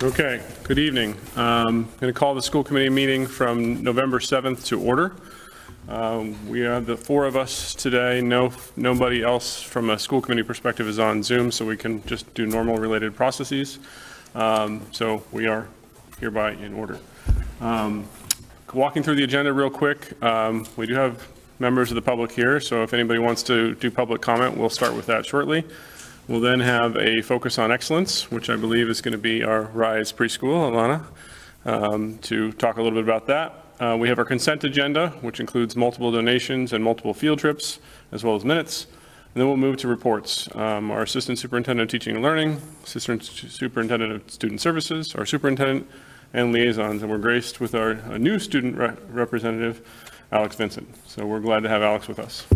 Okay, good evening. I'm going to call the school committee meeting from November 7th to order. We have the four of us today. Nobody else from a school committee perspective is on Zoom, so we can just do normal related processes. So we are hereby in order. Walking through the agenda real quick, we do have members of the public here, so if anybody wants to do public comment, we'll start with that shortly. We'll then have a focus on excellence, which I believe is going to be our RISE preschool, Alana, to talk a little bit about that. We have our consent agenda, which includes multiple donations and multiple field trips, as well as minutes. And then we'll move to reports. Our Assistant Superintendent of Teaching and Learning, Assistant Superintendent of Student Services, our Superintendent, and liaisons. And we're graced with our new student representative, Alex Vincent. So we're glad to have Alex with us.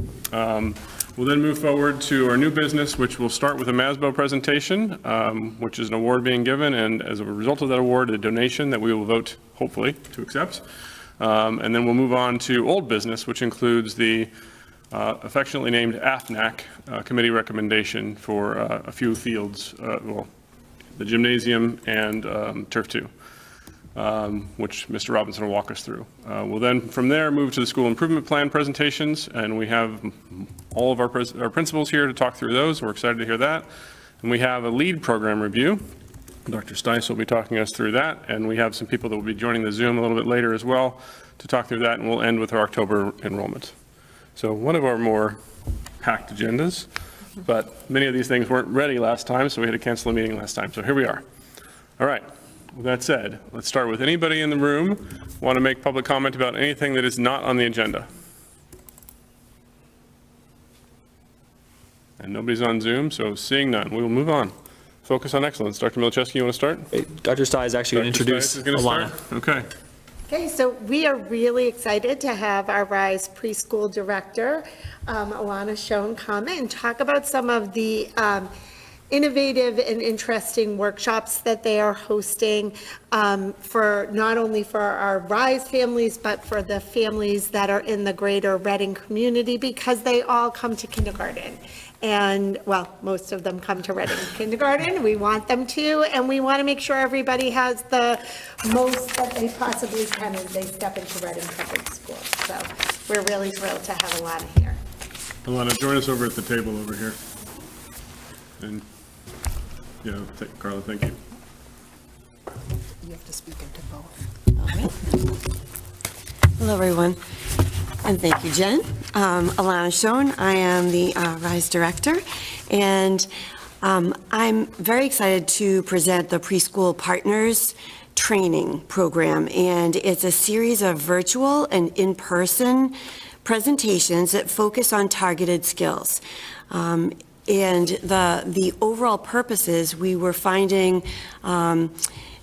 We'll then move forward to our new business, which will start with a MASBO presentation, which is an award being given, and as a result of that award, a donation that we will vote, hopefully, to accept. And then we'll move on to old business, which includes the affectionately named AFNAC committee recommendation for a few fields, well, the gymnasium and Turf 2. Which Mr. Robinson will walk us through. We'll then from there move to the school improvement plan presentations, and we have all of our principals here to talk through those. We're excited to hear that. And we have a lead program review. Dr. Stice will be talking us through that, and we have some people that will be joining the Zoom a little bit later as well to talk through that, and we'll end with our October enrollment. So one of our more packed agendas, but many of these things weren't ready last time, so we had to cancel the meeting last time. So here we are. All right. With that said, let's start with anybody in the room want to make public comment about anything that is not on the agenda. And nobody's on Zoom, so seeing none, we will move on. Focus on excellence. Dr. Milichewski, you want to start? Hey, Dr. Stice is actually going to introduce Alana. Okay. Okay, so we are really excited to have our RISE preschool director, Alana Schoen, come and talk about some of the innovative and interesting workshops that they are hosting for not only for our RISE families, but for the families that are in the greater Reading community, because they all come to kindergarten. And well, most of them come to Reading kindergarten. We want them to, and we want to make sure everybody has the most that they possibly can as they step into Reading Public Schools. So we're really thrilled to have Alana here. Alana, join us over at the table over here. And yeah, Carla, thank you. You have to speak into both. All right. Hello, everyone, and thank you, Jen. Alana Schoen, I am the RISE director, and I'm very excited to present the Preschool Partners Training Program, and it's a series of virtual and in-person presentations that focus on targeted skills. And the overall purpose is we were finding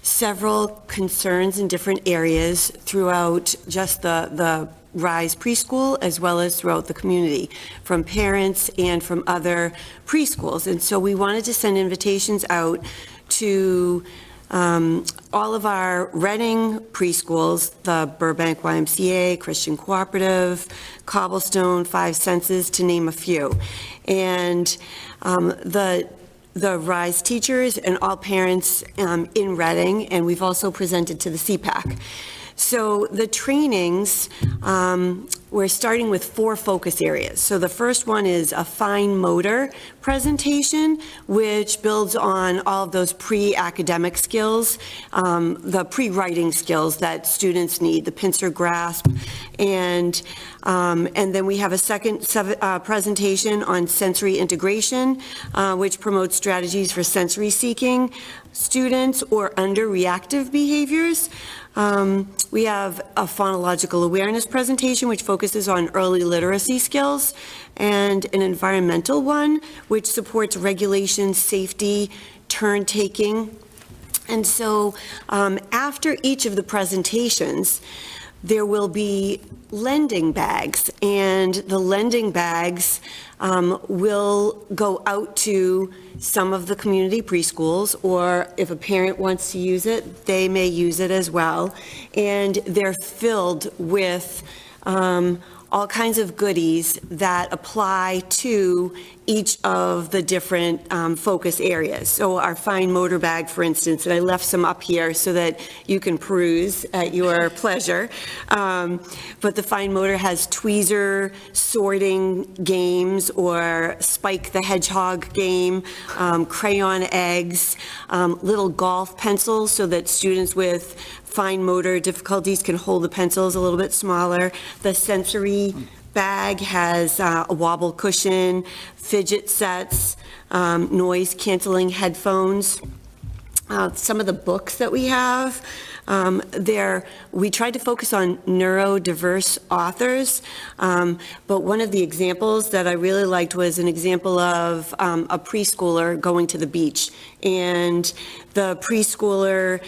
several concerns in different areas throughout just the RISE preschool, as well as throughout the community, from parents and from other preschools. And so we wanted to send invitations out to all of our Reading preschools, the Burbank YMCA, Christian Cooperative, Cobblestone, Five Senses, to name a few. And the RISE teachers and all parents in Reading, and we've also presented to the CPAC. So the trainings, we're starting with 4 focus areas. So the first one is a fine motor presentation, which builds on all of those pre-academic skills, the pre-writing skills that students need, the pincer grasp, and then we have a second presentation on sensory integration, which promotes strategies for sensory seeking students or under-reactive behaviors. We have a phonological awareness presentation, which focuses on early literacy skills, and an environmental one, which supports regulation, safety, turn taking. And so after each of the presentations, there will be lending bags, and the lending bags will go out to some of the community preschools, or if a parent wants to use it, they may use it as well. And they're filled with all kinds of goodies that apply to each of the different focus areas. So our fine motor bag, for instance, and I left some up here so that you can peruse at your pleasure. But the fine motor has tweezer sorting games or Spike the Hedgehog game, crayon eggs, little golf pencils so that students with fine motor difficulties can hold the pencils a little bit smaller. The sensory bag has a wobble cushion, fidget sets, noise canceling headphones. Some of the books that we have, we tried to focus on neurodiverse authors, but one of the examples that I really liked was an example of a preschooler going to the beach. And the preschooler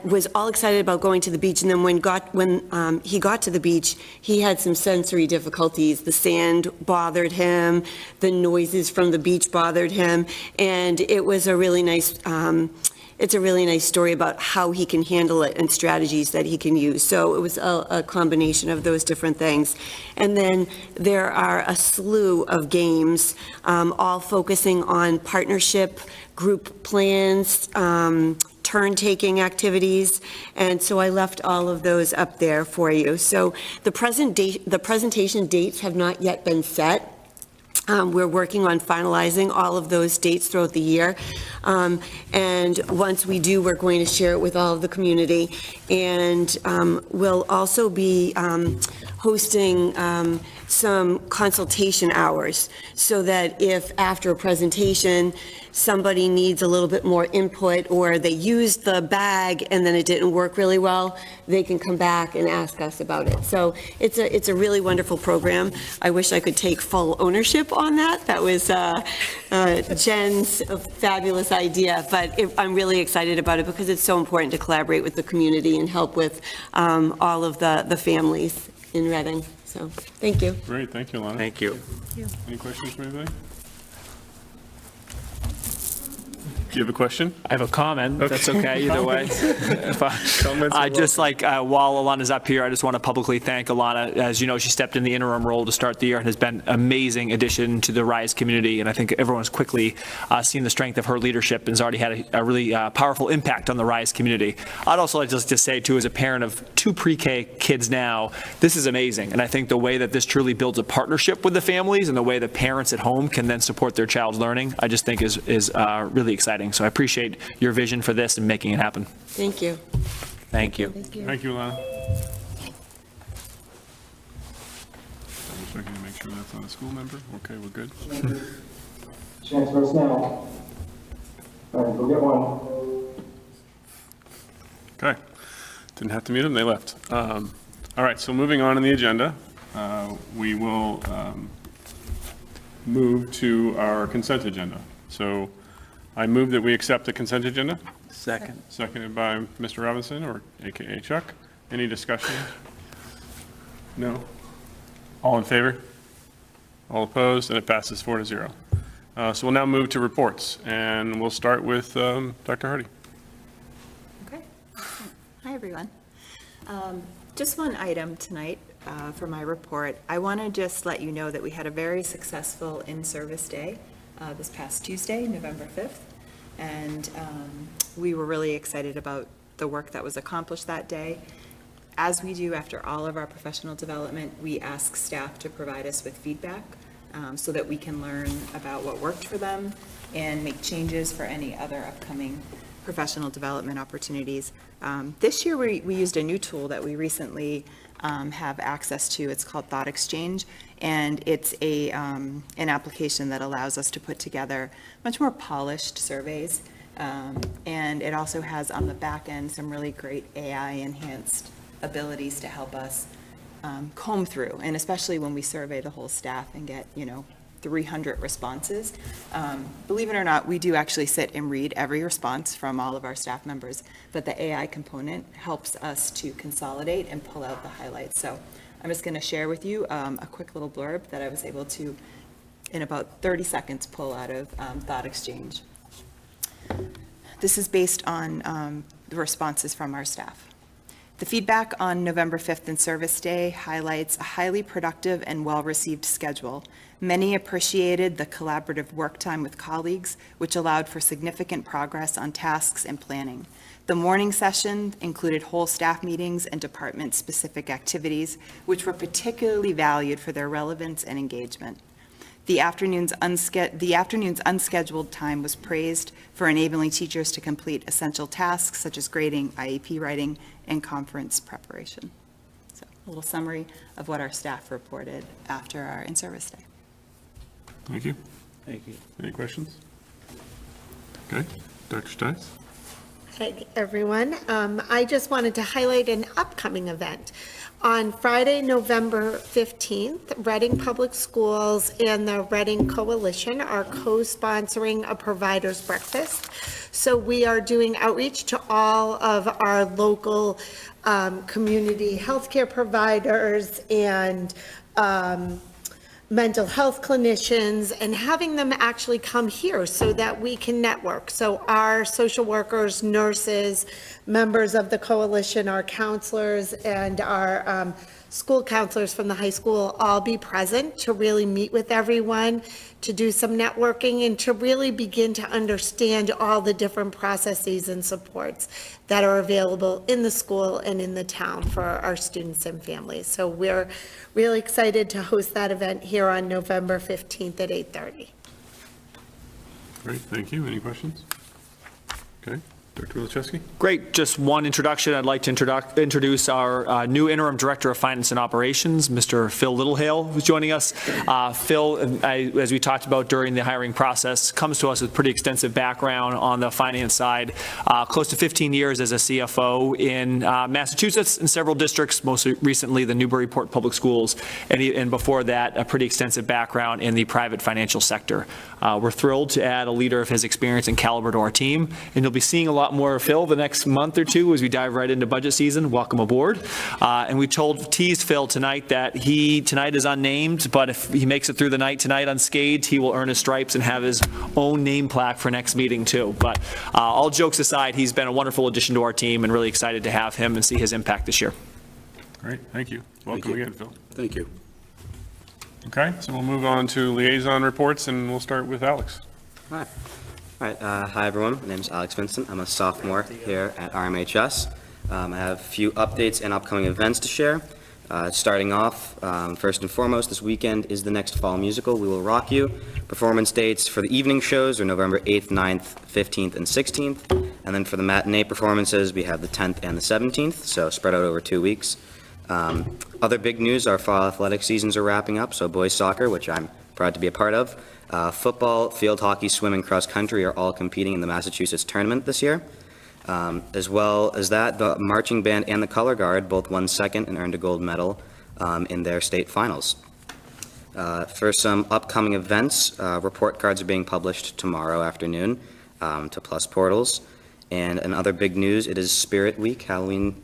was all excited about going to the beach, and then when he got to the beach, he had some sensory difficulties. The sand bothered him, the noises from the beach bothered him, and it was a really nice it's a really nice story about how he can handle it and strategies that he can use. So it was a combination of those different things. And then there are a slew of games, all focusing on partnership, group plans, turn-taking activities, and so I left all of those up there for you. So the presentation dates have not yet been set. We're working on finalizing all of those dates throughout the year. And once we do, we're going to share it with all of the community. And we'll also be hosting some consultation hours so that if after a presentation, somebody needs a little bit more input or they used the bag and then it didn't work really well, they can come back and ask us about it. So it's a really wonderful program. I wish I could take full ownership on that. That was Jen's fabulous idea, but I'm really excited about it because it's so important to collaborate with the community and help with all of the families in Reading. So, thank you. Great, thank you, Alana. Thank you. Any questions from anybody? Do you have a question? I have a comment, that's okay, either way. Comments I are just like, while Alana's up here, I just want to publicly thank Alana. As you know, she stepped in the interim role to start the year and has been an amazing addition to the RISE community. And I think everyone's quickly seen the strength of her leadership and has already had a really powerful impact on the RISE community. I'd also like just to say, too, as a parent of 2 pre-K kids now, this is amazing. And I think the way that this truly builds a partnership with the families and the way that parents at home can then support their child's learning, I just think is really exciting. So I appreciate your vision for this and making it happen. Thank you. Thank you. Thank you, Alana. I'm checking to make sure that's not a school member. Okay, we're good. Chance personnel. All right, go get one. Okay. Didn't have to mute them, they left. All right, so moving on in the agenda, we will move to our consent agenda. So I move that we accept the consent agenda. Second. Seconded by Mr. Robinson, or AKA Chuck. Any discussion? No? All in favor? All opposed? And it passes 4-0. So we'll now move to reports, and we'll start with Dr. Hardy. Okay. Hi, everyone. Just one item tonight for my report. I want to just let you know that we had a very successful in-service day this past Tuesday, November 5th, and we were really excited about the work that was accomplished that day. As we do after all of our professional development, we ask staff to provide us with feedback so that we can learn about what worked for them and make changes for any other upcoming professional development opportunities. This year, we used a new tool that we recently have access to. It's called Thought Exchange, and it's an application that allows us to put together much more polished surveys. And it also has on the back end some really great AI-enhanced abilities to help us comb through, and especially when we survey the whole staff and get, 300 responses. Believe it or not, we do actually sit and read every response from all of our staff members, but the AI component helps us to consolidate and pull out the highlights. So I'm just going to share with you a quick little blurb that I was able to, in about 30 seconds, pull out of Thought Exchange. This is based on the responses from our staff. The feedback on November 5th and Service Day highlights a highly productive and well-received schedule. Many appreciated the collaborative work time with colleagues, which allowed for significant progress on tasks and planning. The morning session included whole staff meetings and department-specific activities, which were particularly valued for their relevance and engagement. The afternoon's unscheduled time was praised for enabling teachers to complete essential tasks such as grading, IEP writing, and conference preparation. So a little summary of what our staff reported after our in-service day. Thank you. Thank you. Any questions? Okay, Dr. Stites? Hey, everyone. I just wanted to highlight an upcoming event. On Friday, November 15th, Reading Public Schools and the Reading Coalition are co-sponsoring a provider's breakfast. So we are doing outreach to all of our local community healthcare providers and mental health clinicians, and having them actually come here so that we can network. So our social workers, nurses, members of the coalition, our counselors, and our school counselors from the high school all be present to really meet with everyone, to do some networking, and to really begin to understand all the different processes and supports that are available in the school and in the town for our students and families. So we're really excited to host that event here on November 15th at 8:30. Great, thank you. Any questions? Okay, Dr. Wilichewski? Great. Just one introduction. I'd like to introduce our new interim director of finance and operations, Mr. Phil Littlehale, who's joining us. Phil, as we talked about during the hiring process, comes to us with pretty extensive background on the finance side, close to 15 years as a CFO in Massachusetts in several districts, most recently the Newburyport Public Schools, and before that, a pretty extensive background in the private financial sector. We're thrilled to add a leader of his experience and caliber to our team, and you'll be seeing a lot more of Phil the next month or two as we dive right into budget season. Welcome aboard. And we teased Phil tonight that he tonight is unnamed, but if he makes it through the night tonight unscathed, he will earn his stripes and have his own name plaque for next meeting too. But all jokes aside, he's been a wonderful addition to our team and really excited to have him and see his impact this year. Great, thank you. Welcome again, Phil. Thank you. Okay, so we'll move on to liaison reports, and we'll start with Alex. Hi. All right, hi everyone. My name is Alex Vincent. I'm a sophomore here at RMHS. I have a few updates and upcoming events to share. Starting off, first and foremost, this weekend is the next fall musical, We Will Rock You. Performance dates for the evening shows are November 8th, 9th, 15th, and 16th. And then for the matinee performances, we have the 10th and the 17th, so spread out over 2 weeks. Other big news, our fall athletic seasons are wrapping up, so boys soccer, which I'm proud to be a part of. Football, field hockey, swim, and cross country are all competing in the Massachusetts tournament this year. As well as that, the marching band and the color guard both won second and earned a gold medal in their state finals. For some upcoming events, report cards are being published tomorrow afternoon to Plus Portals. And another big news, it is Spirit Week, Homecoming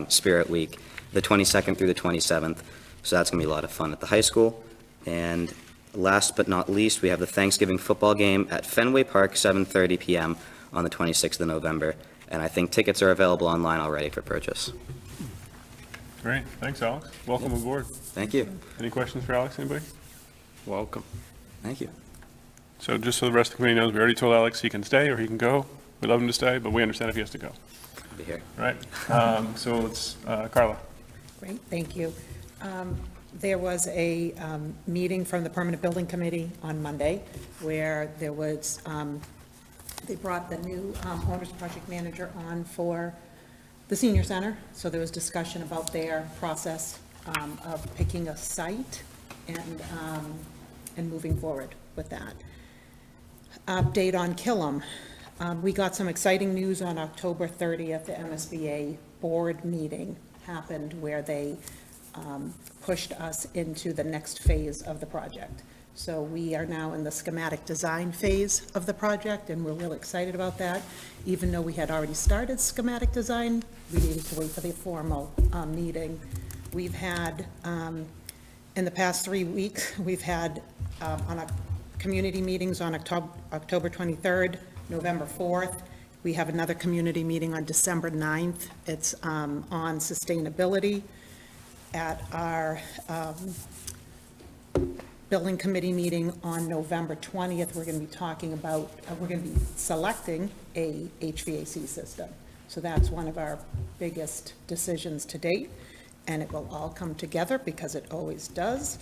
Spirit Week, the 22nd through the 27th. So that's going to be a lot of fun at the high school. And last but not least, we have the Thanksgiving football game at Fenway Park, 7:30 p.m. on the 26th of November. And I think tickets are available online already for purchase. Great, thanks, Alex. Welcome aboard. Thank you. Any questions for Alex, anybody? Welcome. Thank you. So just so the rest of the committee knows, we already told Alex he can stay or he can go. We'd love him to stay, but we understand if he has to go. I'll be here. Right? So let's, Carla. Great, thank you. There was a meeting from the Permanent Building Committee on Monday where there was, they brought the new owner's project manager on for the senior center. So there was discussion about their process of picking a site and moving forward with that. Update on Killam. We got some exciting news on October 30th. The MSBA board meeting happened where they pushed us into the next phase of the project. So we are now in the schematic design phase of the project, and we're really excited about that. Even though we had already started schematic design, we needed to wait for the formal meeting. We've had, in the past 3 weeks, we've had on a community meetings on October 23rd, November 4th, We have another community meeting on December 9th. It's on sustainability. At our building committee meeting on November 20th, we're going to be talking about, we're going to be selecting a HVAC system. So that's one of our biggest decisions to date, and it will all come together because it always does.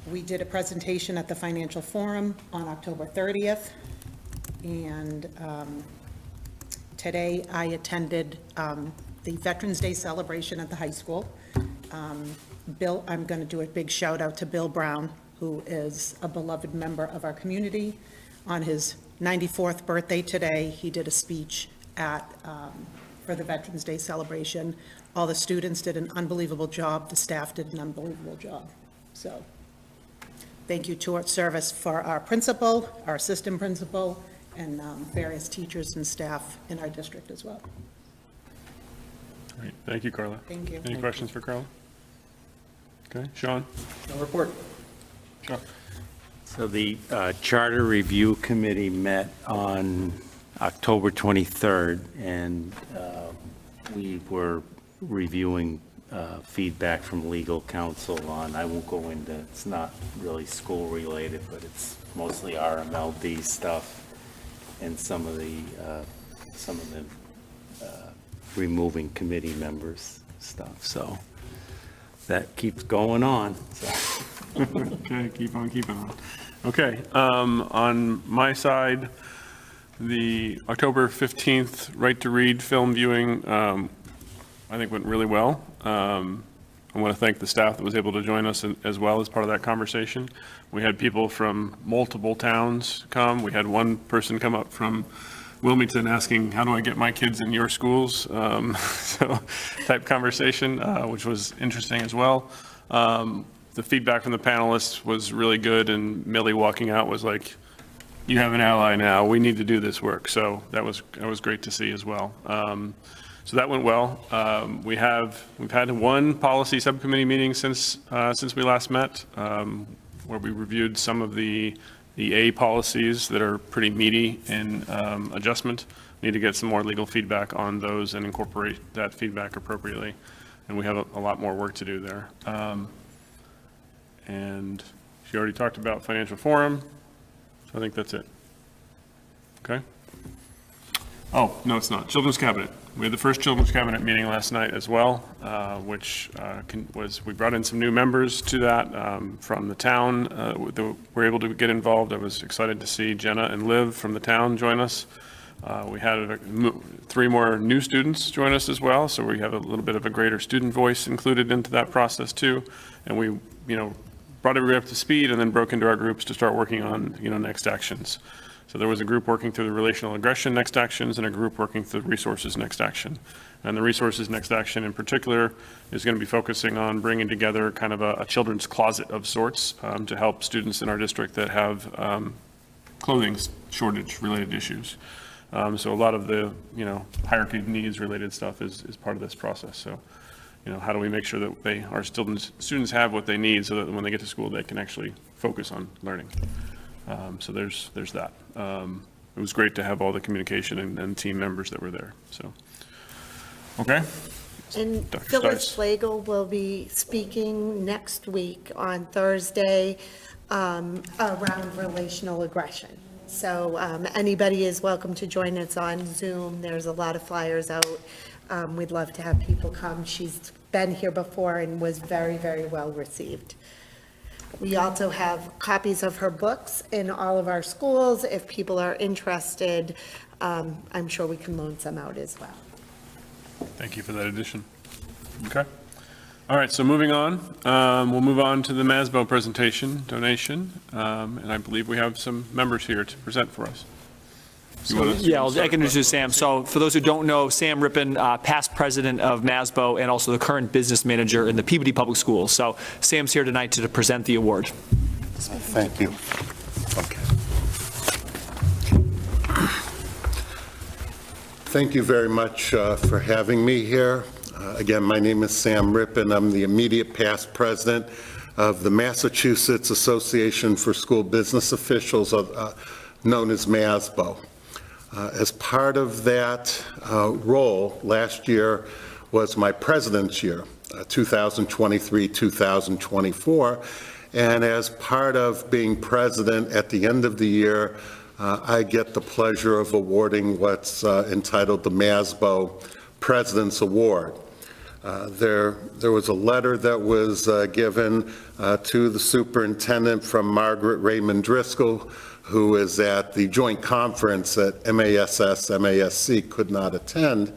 We did a presentation at the Financial Forum on October 30th, and today I attended the Veterans Day celebration at the high school. Bill, I'm going to do a big shout out to Bill Brown, who is a beloved member of our community. On his 94th birthday today, he did a speech for the Veterans Day celebration. All the students did an unbelievable job. The staff did an unbelievable job. So thank you to our service for our principal, our assistant principal, and various teachers and staff in our district as well. Great. Thank you, Carla. Thank you. Any questions for Carla? Okay, Sean? No report. Sean? So the Charter Review Committee met on October 23rd, and we were reviewing feedback from legal counsel on, I won't go into, it's not really school related, but it's mostly RMLD stuff and some of the removing committee members stuff. So that keeps going on. So. Okay, keep on keeping on. Okay, on my side, the October 15th Right to Read film viewing, I think went really well. I want to thank the staff that was able to join us as well as part of that conversation. We had people from multiple towns come. We had one person come up from Wilmington asking, how do I get my kids in your schools? So type conversation, which was interesting as well. The feedback from the panelists was really good, and Millie walking out was like, you have an ally now, we need to do this work. So that was great to see as well. So that went well. We've had one policy subcommittee meeting since we last met, where we reviewed some of the A policies that are pretty meaty in adjustment. Need to get some more legal feedback on those and incorporate that feedback appropriately. And we have a lot more work to do there. And she already talked about Financial Forum, so I think that's it. Okay? Oh, no, it's not. Children's Cabinet. We had the first Children's Cabinet meeting last night as well, which we brought in some new members to that from the town that were able to get involved. I was excited to see Jenna and Liv from the town join us. We had 3 more new students join us as well, so we have a little bit of a greater student voice included into that process too. And we, brought everybody up to speed and then broke into our groups to start working on, next actions. So there was a group working through the relational aggression next actions and a group working through resources next action. And the resources next action in particular is going to be focusing on bringing together kind of a children's closet of sorts to help students in our district that have clothing shortage related issues. So a lot of the, hierarchy of needs related stuff is part of this process. So, how do we make sure that our students have what they need so that when they get to school, they can actually focus on learning. So there's that. It was great to have all the communication and team members that were there. So, okay. And Dr. Phyllis Stites. Flagel will be speaking next week on Thursday around relational aggression. So anybody is welcome to join us on Zoom. There's a lot of flyers out. We'd love to have people come. She's been here before and was very, very well received. We also have copies of her books in all of our schools. If people are interested, I'm sure we can loan some out as well. Thank you for that addition. Okay. All right, so moving on, we'll move on to the MASBO presentation donation, and I believe we have some members here to present for us. Yeah, I can introduce Sam. So for those who don't know, Sam Rippon, past president of MASBO and also the current business manager in the Peabody Public Schools. So Sam's here tonight to present the award. Thank you. Okay. Thank you very much for having me here. Again, my name is Sam Rippon. I'm the immediate past president of the Massachusetts Association for School Business Officials, known as MASBO. As part of that role, last year was my president's year, 2023-2024, and as part of being president at the end of the year, I get the pleasure of awarding what's entitled the MASBO President's Award. There was a letter that was given to the superintendent from Margaret Raymond Driscoll, who is at the joint conference that MASC could not attend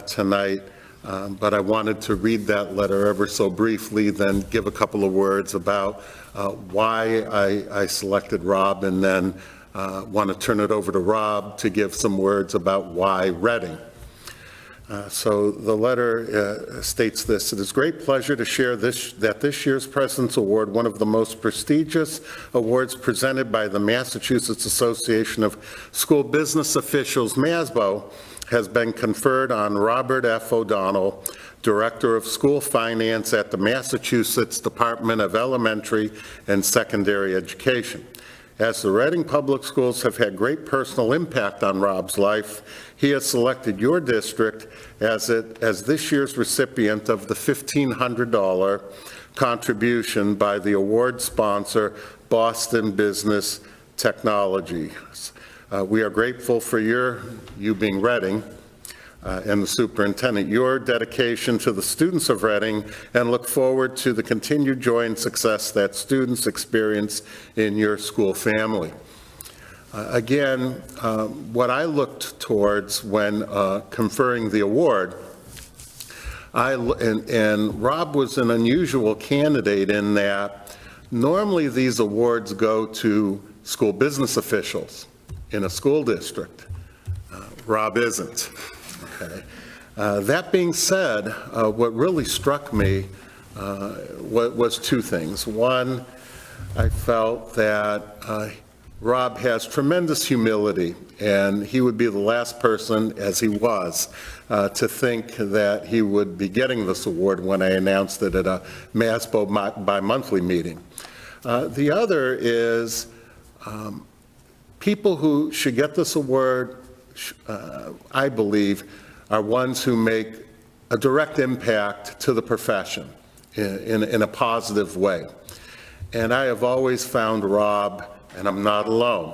tonight, but I wanted to read that letter ever so briefly, then give a couple of words about why I selected Rob, and then want to turn it over to Rob to give some words about why Reading. So the letter states this: "It is great pleasure to share that this year's President's Award, one of the most prestigious awards presented by the Massachusetts Association of School Business Officials, MASBO, has been conferred on Robert F. O'Donnell, Director of School Finance at the Massachusetts Department of Elementary and Secondary Education. As the Reading Public Schools have had great personal impact on Rob's life, he has selected your district as this year's recipient of the $1,500 contribution by the award sponsor, Boston Business Technologies. We are grateful for you being Reading, and the superintendent, your dedication to the students of Reading, and look forward to the continued joy and success that students experience in your school family." Again, what I looked towards when conferring the award, and Rob was an unusual candidate in that normally these awards go to school business officials in a school district. Rob isn't. Okay. That being said, what really struck me was two things. One, I felt that Rob has tremendous humility, and he would be the last person, as he was, to think that he would be getting this award when I announced it at a MASBO bi-monthly meeting. The other is people who should get this award, I believe, are ones who make a direct impact to the profession in a positive way. And I have always found Rob, and I'm not alone,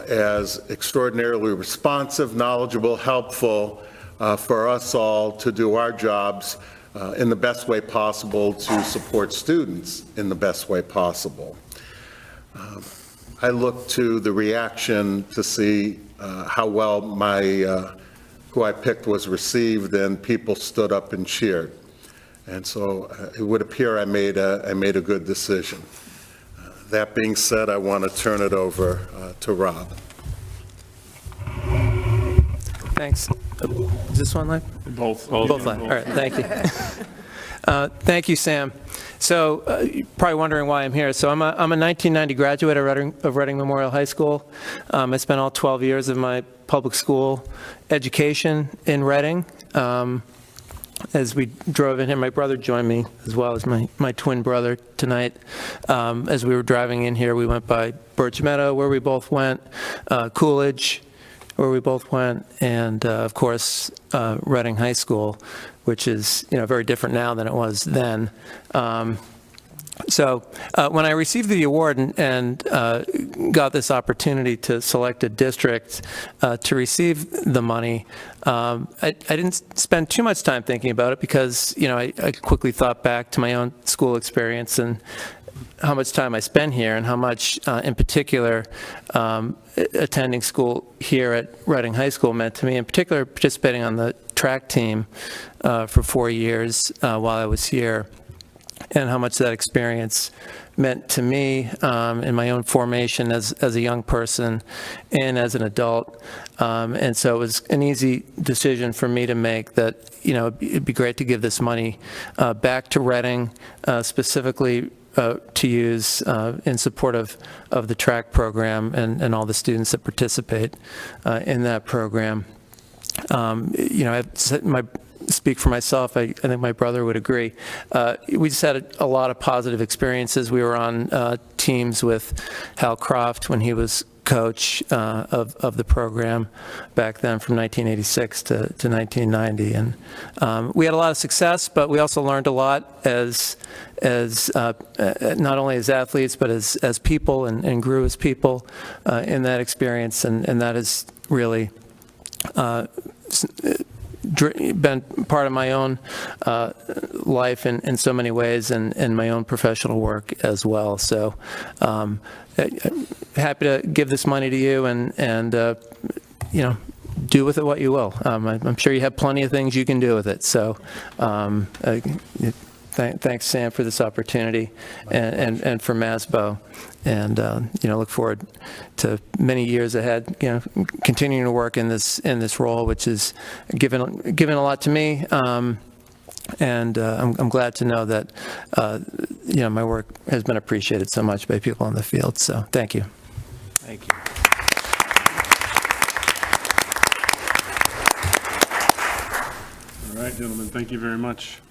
as extraordinarily responsive, knowledgeable, helpful for us all to do our jobs in the best way possible, to support students in the best way possible. I look to the reaction to see how well who I picked was received, and people stood up and cheered. And so it would appear I made a good decision. That being said, I want to turn it over to Rob. Thanks. Is this one live? Both. Both live. All right, thank you. Thank you, Sam. So you're probably wondering why I'm here. So I'm a 1990 graduate of Reading Memorial High School. I spent all 12 years of my public school education in Reading. As we drove in here, my brother joined me, as well as my twin brother tonight. As we were driving in here, we went by Birch Meadow, where we both went, Coolidge, where we both went, and of course, Reading High School, which is very different now than it was then. So when I received the award and got this opportunity to select a district to receive the money, I didn't spend too much time thinking about it because, I quickly thought back to my own school experience and how much time I spent here and how much, in particular, attending school here at Reading High School meant to me, in particular participating on the track team for 4 years while I was here, and how much that experience meant to me in my own formation as a young person and as an adult. And so it was an easy decision for me to make that, it'd be great to give this money back to Reading, specifically to use in support of the track program and all the students that participate in that program. Speak for myself, I think my brother would agree. We just had a lot of positive experiences. We were on teams with Hal Croft when he was coach of the program back then from 1986 to 1990. And we had a lot of success, but we also learned a lot as not only as athletes, but as people, and grew as people in that experience. And that has really been part of my own life in so many ways, and my own professional work as well. So happy to give this money to you, and do with it what you will. I'm sure you have plenty of things you can do with it. So thanks, Sam, for this opportunity, and for MASBO. And look forward to many years ahead, continuing to work in this role, which is given a lot to me. And I'm glad to know that my work has been appreciated so much by people in the field. So thank you. Thank you. All right, gentlemen, thank you very much.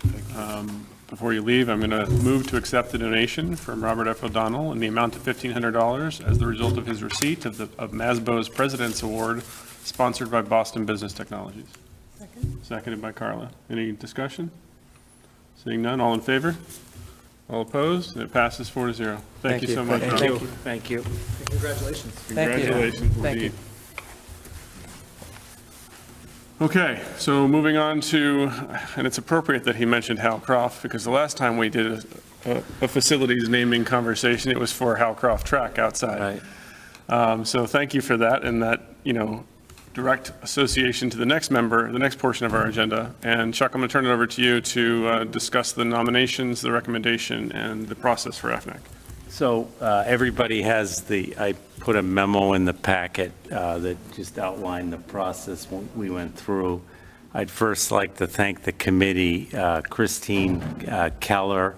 Before you leave, I'm going to move to accept the donation from Robert F. O'Donnell in the amount of $1,500 as the result of his receipt of MASBO's President's Award, sponsored by Boston Business Technologies. Seconded by Carla. Any discussion? Seeing none, all in favor? All opposed? And it passes 4-0. Thank you so much, Ron. Thank you. Congratulations. Congratulations, Thank you. indeed. Okay, so moving on to, and it's appropriate that he mentioned Hal Croft, because the last time we did a facilities naming conversation, it was for Hal Croft Track outside. Right. So thank you for that, and that, direct association to the next portion of our agenda. And Chuck, I'm going to turn it over to you to discuss the nominations, the recommendation, and the process for FNAC. So everybody has I put a memo in the packet that just outlined the process we went through. I'd first like to thank the committee, Christine Keller,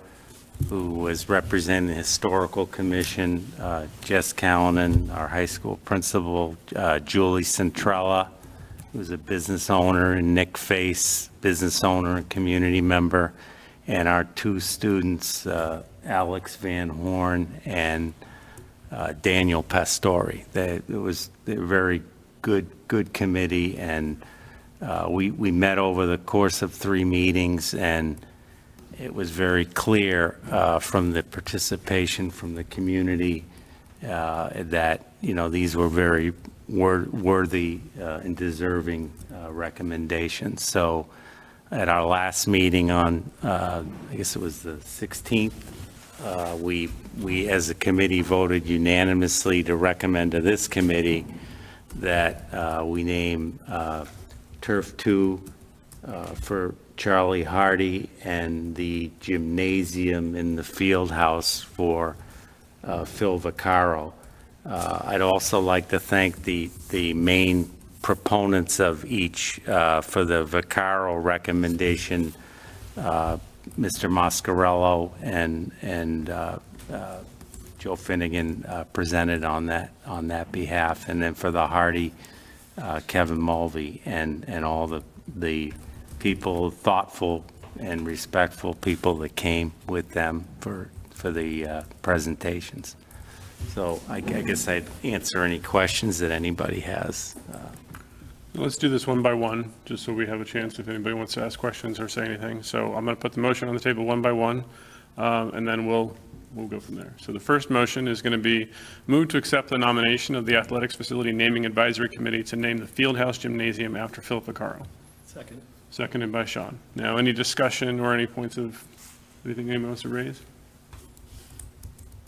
who was representing the Historical Commission, Jess Callanan, our high school principal, Julie Centrella, who's a business owner, and Nick Face, business owner and community member, and our two students, Alex Van Horn and Daniel Pastore. They're a very good committee, and we met over the course of 3 meetings, and it was very clear from the participation from the community that these were very worthy and deserving recommendations. So at our last meeting on, I guess it was the 16th, we as a committee voted unanimously to recommend to this committee that we name Turf 2 for Charlie Hardy, and the gymnasium in the field house for Phil Vaccaro. I'd also like to thank the main proponents of each for the Vaccaro recommendation, Mr. Mascarello and Joe Finnegan presented on that behalf, and then for the Hardy, Kevin Mulvey, and all the people, thoughtful and respectful people that came with them for the presentations. So I guess I'd answer any questions that anybody has. Let's do this one by one, just so we have a chance if anybody wants to ask questions or say anything. So I'm going to put the motion on the table one by one, and then we'll go from there. So the first motion is going to be move to accept the nomination of the Athletics Facility Naming Advisory Committee to name the Fieldhouse Gymnasium after Phil Vaccaro. Second. Seconded by Sean. Now, any discussion or any points of anything anyone wants to raise?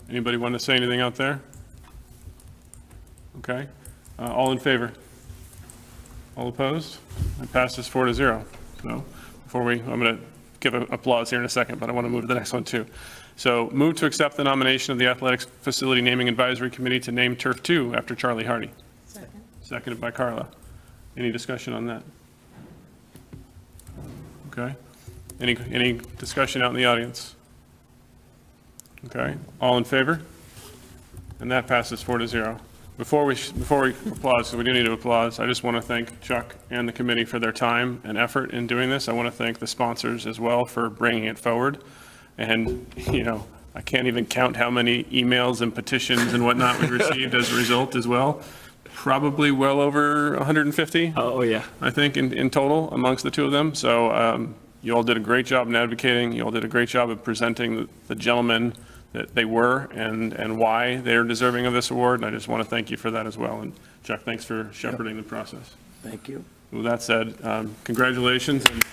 Anybody want to say anything out there? Okay. All in favor? All opposed? It passes 4-0. So I'm going to give an applause here in a second, but I want to move to the next one too. So move to accept the nomination of the Athletics Facility Naming Advisory Committee to name Turf 2 after Charlie Hardy. Second. Seconded by Carla. Any discussion on that? Okay. Any discussion out in the audience? Okay. All in favor? And that passes 4-0. Before we applause, because we do need to applause, I just want to thank Chuck and the committee for their time and effort in doing this. I want to thank the sponsors as well for bringing it forward. And, I can't even count how many emails and petitions and whatnot we received as a result as well. Probably well over 150. Oh, yeah. I think in total amongst the two of them. So you all did a great job in advocating. You all did a great job of presenting the gentlemen that they were and why they're deserving of this award. And I just want to thank you for that as well. And Chuck, thanks for shepherding the process. Thank you. With that said, congratulations. And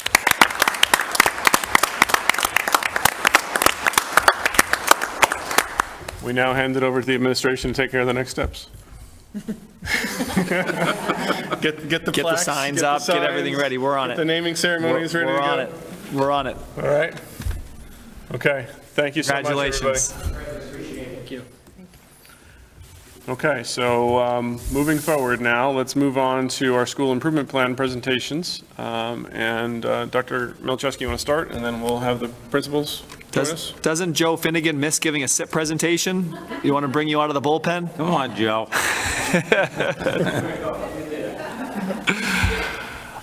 we now hand it over to the administration to take care of the next steps. Get the plaques, signs up, get everything ready. We're on get it. The naming ceremony is ready to go. We're on it. We're on it. All right. Okay. Thank you so much, everybody. Congratulations. Thank you. Okay, so moving forward now, let's move on to our school improvement plan presentations. And Dr. Milczewski, you want to start, and then we'll have the principals join us? Doesn't Joe Finnegan miss giving a SIP presentation? You want to bring you out of the bullpen? Come on, Joe.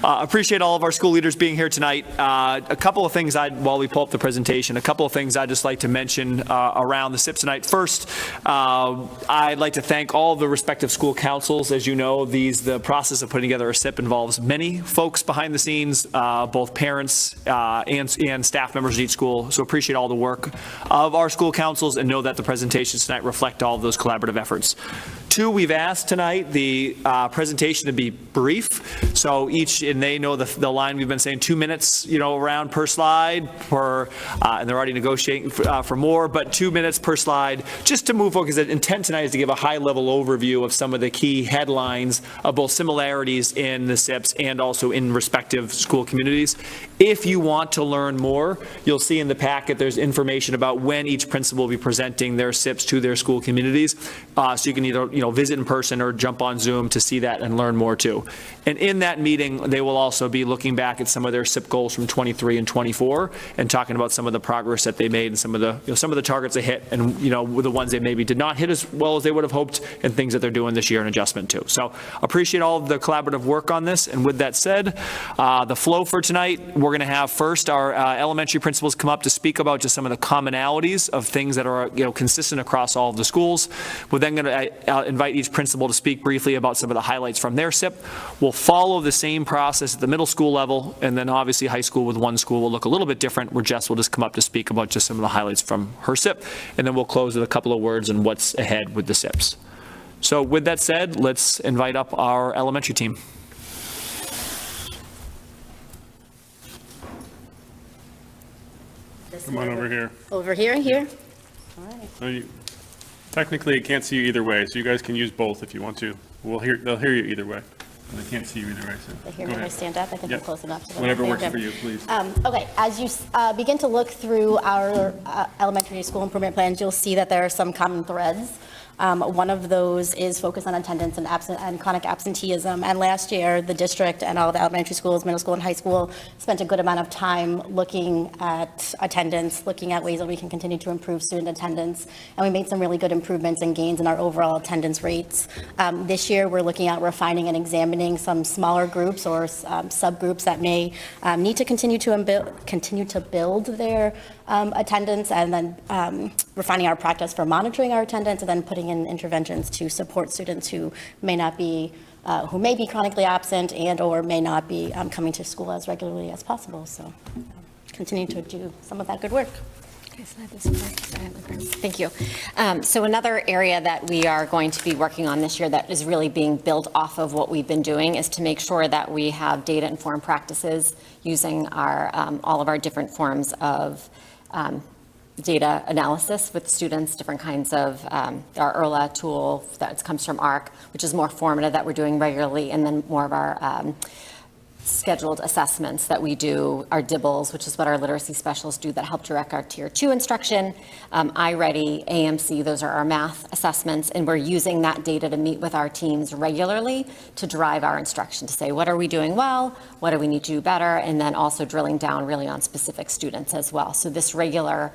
Appreciate all of our school leaders being here tonight. A couple of things while we pull up the presentation, a couple of things I'd just like to mention around the SIP tonight. First, I'd like to thank all of the respective school councils. As you know, the process of putting together a SIP involves many folks behind the scenes, both parents and staff members at each school. So appreciate all the work of our school councils and know that the presentations tonight reflect all of those collaborative efforts. Two, we've asked tonight the presentation to be brief. So and they know the line we've been saying, 2 minutes, around per slide, and they're already negotiating for more, but 2 minutes per slide, just to move forward, because the intent tonight is to give a high-level overview of some of the key headlines of both similarities in the SIPs and also in respective school communities. If you want to learn more, you'll see in the packet there's information about when each principal will be presenting their SIPs to their school communities. So you can either visit in person or jump on Zoom to see that and learn more too. And in that meeting, they will also be looking back at some of their SIP goals from 23 and 24 and talking about some of the progress that they made and some of the targets they hit and the ones they maybe did not hit as well as they would have hoped and things that they're doing this year in adjustment too. So appreciate all of the collaborative work on this. And with that said, the flow for tonight, we're going to have first our elementary principals come up to speak about just some of the commonalities of things that are consistent across all of the schools. We're then going to invite each principal to speak briefly about some of the highlights from their SIP. We'll follow the same process at the middle school level, and then obviously high school with one school will look a little bit different, where Jess will just come up to speak about just some of the highlights from her SIP, and then we'll close with a couple of words on what's ahead with the SIPs. So with that said, let's invite up our elementary team. Come on over here. Over here and here. All right. So technically, it can't see you either way, so you guys can use both if you want to. They'll hear you either way. They can't see you either way, so They hear go me when I ahead. stand up. I think I'm Yep. close enough to them. Whatever There works you for go. you, please. Okay, as you begin to look through our elementary school improvement plans, you'll see that there are some common threads. One of those is focus on attendance and chronic absenteeism. And last year, the district and all the elementary schools, middle school and high school spent a good amount of time looking at attendance, looking at ways that we can continue to improve student attendance. And we made some really good improvements and gains in our overall attendance rates. This year, we're looking at refining and examining some smaller groups or subgroups that may need to continue to build their attendance, and then refining our practice for monitoring our attendance, and then putting in interventions to support students who may be chronically absent and or may not be coming to school as regularly as possible. So continue to do some of that good work. Thank you. So another area that we are going to be working on this year that is really being built off of what we've been doing is to make sure that we have data-informed practices using all of our different forms of data analysis with students, different kinds of our ERLA tool that comes from ARC, which is more formative that we're doing regularly, and then more of our scheduled assessments that we do, our DIBBLs, which is what our literacy specialists do that help direct our Tier 2 instruction, iReady, AMC, those are our math assessments, and we're using that data to meet with our teams regularly to drive our instruction, to say what are we doing well, what do we need to do better, and then also drilling down really on specific students as well. So this regular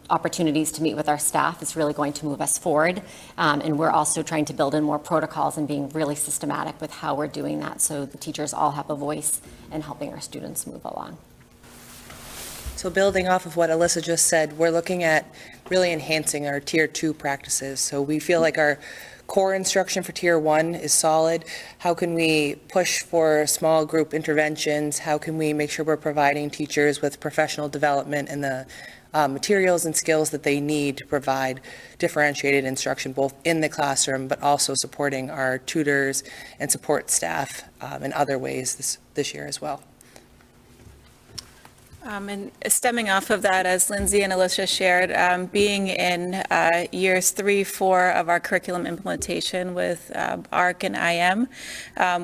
opportunities to meet with our staff is really going to move us forward, and we're also trying to build in more protocols and being really systematic with how we're doing that, so the teachers all have a voice in helping our students move along. So building off of what Alyssa just said, we're looking at really enhancing our Tier 2 practices. So we feel like our core instruction for Tier 1 is solid. How can we push for small group interventions? How can we make sure we're providing teachers with professional development and the materials and skills that they need to provide differentiated instruction, both in the classroom, but also supporting our tutors and support staff in other ways this year as well. And stemming off of that, as Lindsay and Alicia shared, being in years 3, 4 of our curriculum implementation with ARC and IM,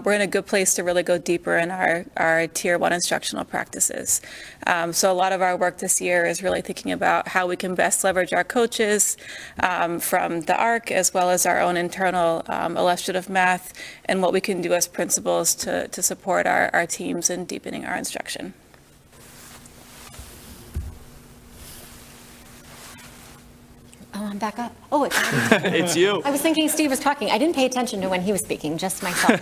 we're in a good place to really go deeper in our Tier 1 instructional practices. So a lot of our work this year is really thinking about how we can best leverage our coaches from the ARC, as well as our own internal illustrative math, and what we can do as principals to support our teams in deepening our instruction. Oh, I'm back up. Oh, it's It's you. I was thinking Steve was talking. I didn't pay attention to when he was speaking, just myself.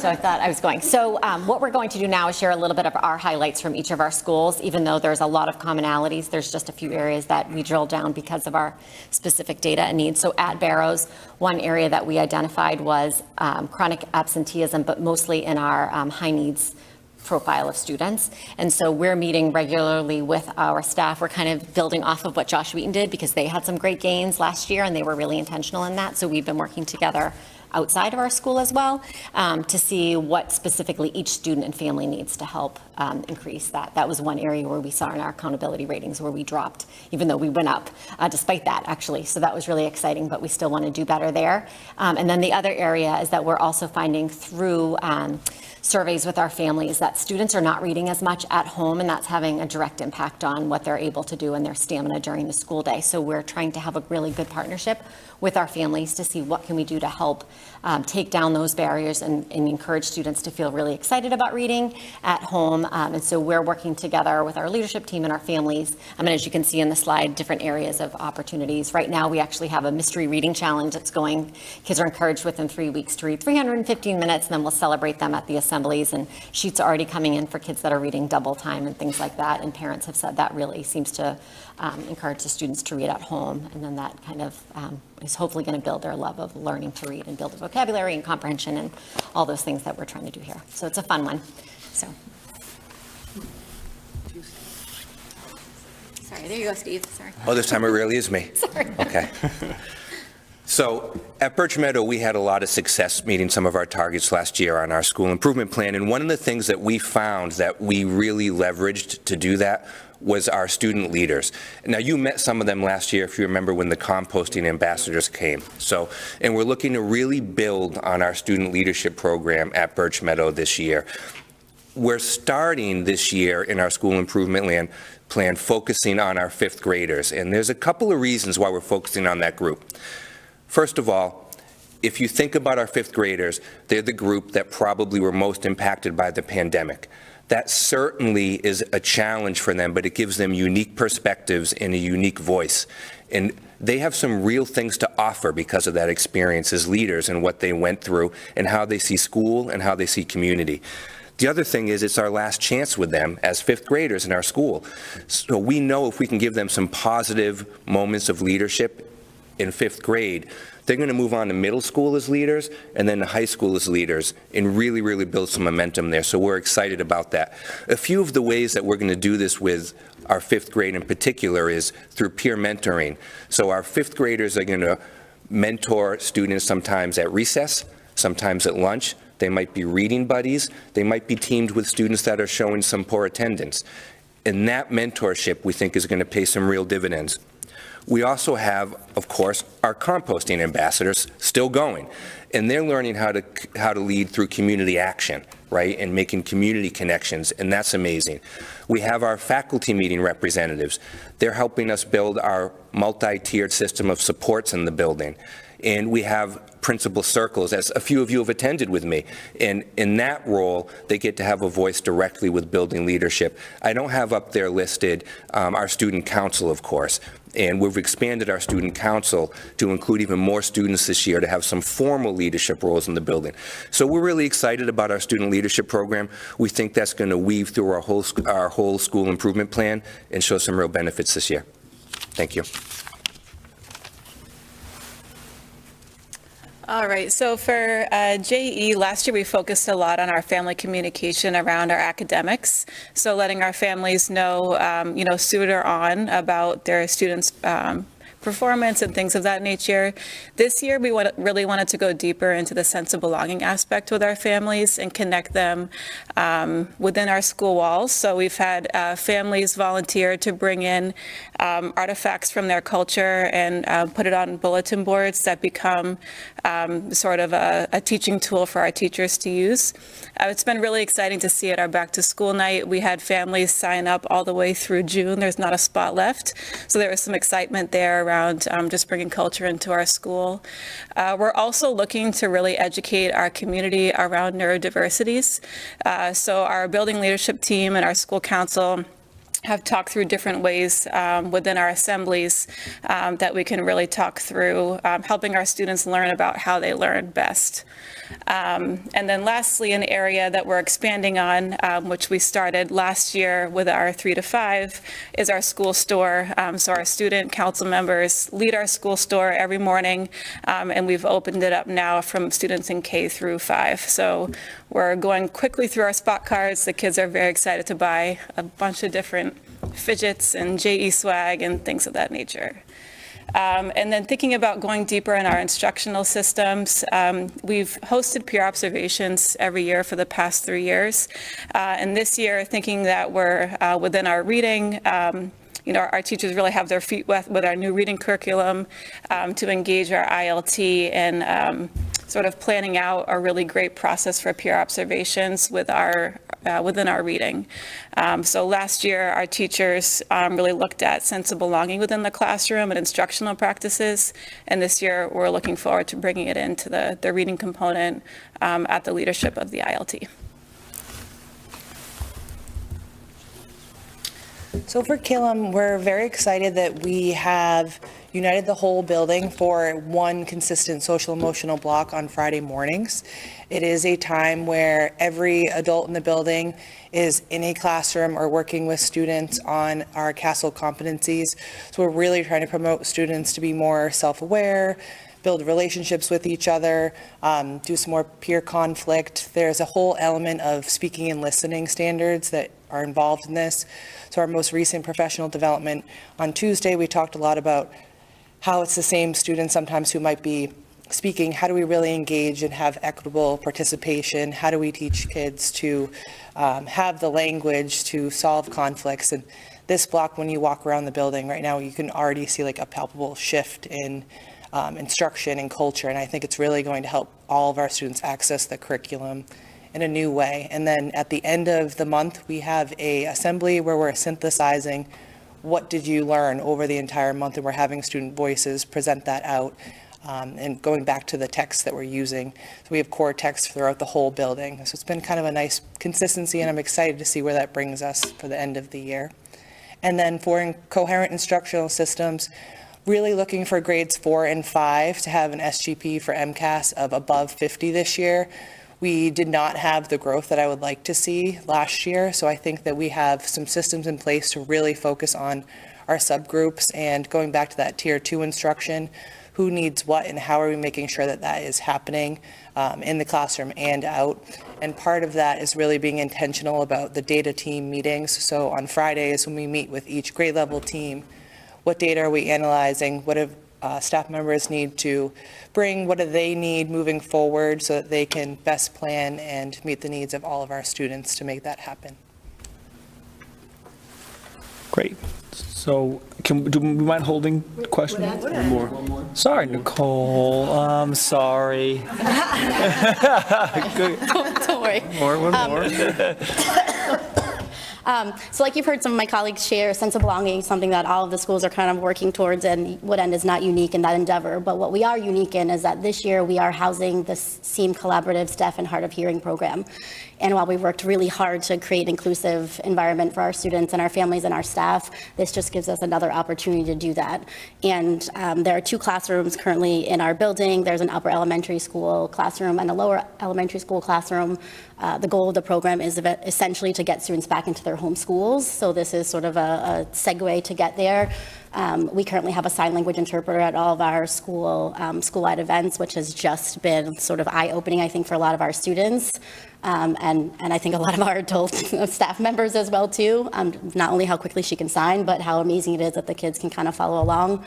So I thought I was going. So what we're going to do now is share a little bit of our highlights from each of our schools. Even though there's a lot of commonalities, there's just a few areas that we drill down because of our specific data and needs. So at Barrows, one area that we identified was chronic absenteeism, but mostly in our high needs profile of students. And so we're meeting regularly with our staff. We're kind of building off of what Josh Wheaton did, because they had some great gains last year and they were really intentional in that. So we've been working together outside of our school as well to see what specifically each student and family needs to help increase that. That was one area where we saw in our accountability ratings where we dropped, even though we went up despite that, actually. So that was really exciting, but we still want to do better there. And then the other area is that we're also finding through surveys with our families that students are not reading as much at home, and that's having a direct impact on what they're able to do and their stamina during the school day. So we're trying to have a really good partnership with our families to see what can we do to help take down those barriers and encourage students to feel really excited about reading at home. And so we're working together with our leadership team and our families. I mean, as you can see in the slide, different areas of opportunities. Right now, we actually have a mystery reading challenge that's going. Kids are encouraged within 3 weeks to read 315 minutes, and then we'll celebrate them at the assemblies. And sheets are already coming in for kids that are reading double time and things like that. And parents have said that really seems to encourage the students to read at home. And then that kind of is hopefully going to build their love of learning to read and build a vocabulary and comprehension and all those things that we're trying to do here. So it's a fun one. So. Sorry, there you go, Steve. Sorry. Oh, this time it really is me. Sorry. Okay. So at Birch Meadow, we had a lot of success meeting some of our targets last year on our school improvement plan. And one of the things that we found that we really leveraged to do that was our student leaders. Now, you met some of them last year, if you remember, when the composting ambassadors came. So, and we're looking to really build on our student leadership program at Birch Meadow this year. We're starting this year in our school improvement plan focusing on our 5th graders. And there's a couple of reasons why we're focusing on that group. First of all, if you think about our 5th graders, they're the group that probably were most impacted by the pandemic. That certainly is a challenge for them, but it gives them unique perspectives and a unique voice. And they have some real things to offer because of that experience as leaders and what they went through and how they see school and how they see community. The other thing is it's our last chance with them as 5th graders in our school. So we know if we can give them some positive moments of leadership in 5th grade, they're going to move on to middle school as leaders and then to high school as leaders and really, really build some momentum there. So we're excited about that. A few of the ways that we're going to do this with our 5th grade in particular is through peer mentoring. So our 5th graders are going to mentor students sometimes at recess, sometimes at lunch. They might be reading buddies. They might be teamed with students that are showing some poor attendance. And that mentorship, we think, is going to pay some real dividends. We also have, of course, our composting ambassadors still going, and they're learning how to lead through community action, right, and making community connections, and that's amazing. We have our faculty meeting representatives. They're helping us build our multi-tiered system of supports in the building, and we have principal circles, as a few of you have attended with me. And in that role, they get to have a voice directly with building leadership. I don't have up there listed our student council, of course. And we've expanded our student council to include even more students this year to have some formal leadership roles in the building. So we're really excited about our student leadership program. We think that's going to weave through our whole school improvement plan and show some real benefits this year. Thank you. All right, so for JE, last year we focused a lot on our family communication around our academics. So letting our families know, sooner on about their students' performance and things of that nature. This year, we really wanted to go deeper into the sense of belonging aspect with our families and connect them within our school walls. So we've had families volunteer to bring in artifacts from their culture and put it on bulletin boards that become sort of a teaching tool for our teachers to use. It's been really exciting to see at our back to school night. We had families sign up all the way through June. There's not a spot left. So there was some excitement there around just bringing culture into our school. We're also looking to really educate our community around neurodiversities. So our building leadership team and our school council have talked through different ways within our assemblies that we can really talk through helping our students learn about how they learn best. And then lastly, an area that we're expanding on, which we started last year with our 3 to 5, is our school store. So our student council members lead our school store every morning, and we've opened it up now from students in K through 5. So we're going quickly through our spot cards. The kids are very excited to buy a bunch of different fidgets and JE swag and things of that nature. And then thinking about going deeper in our instructional systems, we've hosted peer observations every year for the past 3 years. And this year, thinking that we're within our reading, our teachers really have their feet wet with our new reading curriculum to engage our ILT and sort of planning out a really great process for peer observations with within our reading. So last year, our teachers really looked at sense of belonging within the classroom and instructional practices. And this year, we're looking forward to bringing it into the reading component at the leadership of the ILT. So for Killam, we're very excited that we have united the whole building for one consistent social emotional block on Friday mornings. It is a time where every adult in the building is in a classroom or working with students on our CASEL competencies. So we're really trying to promote students to be more self-aware, build relationships with each other, do some more peer conflict. There's a whole element of speaking and listening standards that are involved in this. So our most recent professional development on Tuesday, we talked a lot about how it's the same students sometimes who might be speaking. How do we really engage and have equitable participation? How do we teach kids to have the language to solve conflicts? And this block, when you walk around the building right now, you can already see like a palpable shift in instruction and culture. And I think it's really going to help all of our students access the curriculum in a new way. And then at the end of the month, we have a assembly where we're synthesizing what did you learn over the entire month, and we're having student voices present that out and going back to the text that we're using. So we have core text throughout the whole building. So it's been kind of a nice consistency, and I'm excited to see where that brings us for the end of the year. And then for coherent instructional systems, really looking for grades 4 and 5 to have an SGP for MCAS of above 50 this year. We did not have the growth that I would like to see last year, so I think that we have some systems in place to really focus on our subgroups and going back to that tier 2 instruction, who needs what and how are we making sure that that is happening in the classroom and out. And part of that is really being intentional about the data team meetings. So on Fridays when we meet with each grade level team, what data are we analyzing? What have staff members need to bring? What do they need moving forward so that they can best plan and meet the needs of all of our students to make that happen? Great. So do we mind holding questions? One more. Sorry, Nicole. I'm sorry. Don't worry. One more. So like you've heard some of my colleagues share, a sense of belonging, something that all of the schools are kind of working towards, and Wood End is not unique in that endeavor. But what we are unique in is that this year we are housing the SEAM Collaborative Deaf and Hard of Hearing program. And while we've worked really hard to create an inclusive environment for our students and our families and our staff, this just gives us another opportunity to do that. And there are 2 classrooms currently in our building. There's an upper elementary school classroom and a lower elementary school classroom. The goal of the program is essentially to get students back into their home schools. So this is sort of a segue to get there. We currently have a sign language interpreter at all of our school-wide events, which has just been sort of eye-opening, I think, for a lot of our students. And I think a lot of our adult staff members as well, too. Not only how quickly she can sign, but how amazing it is that the kids can kind of follow along.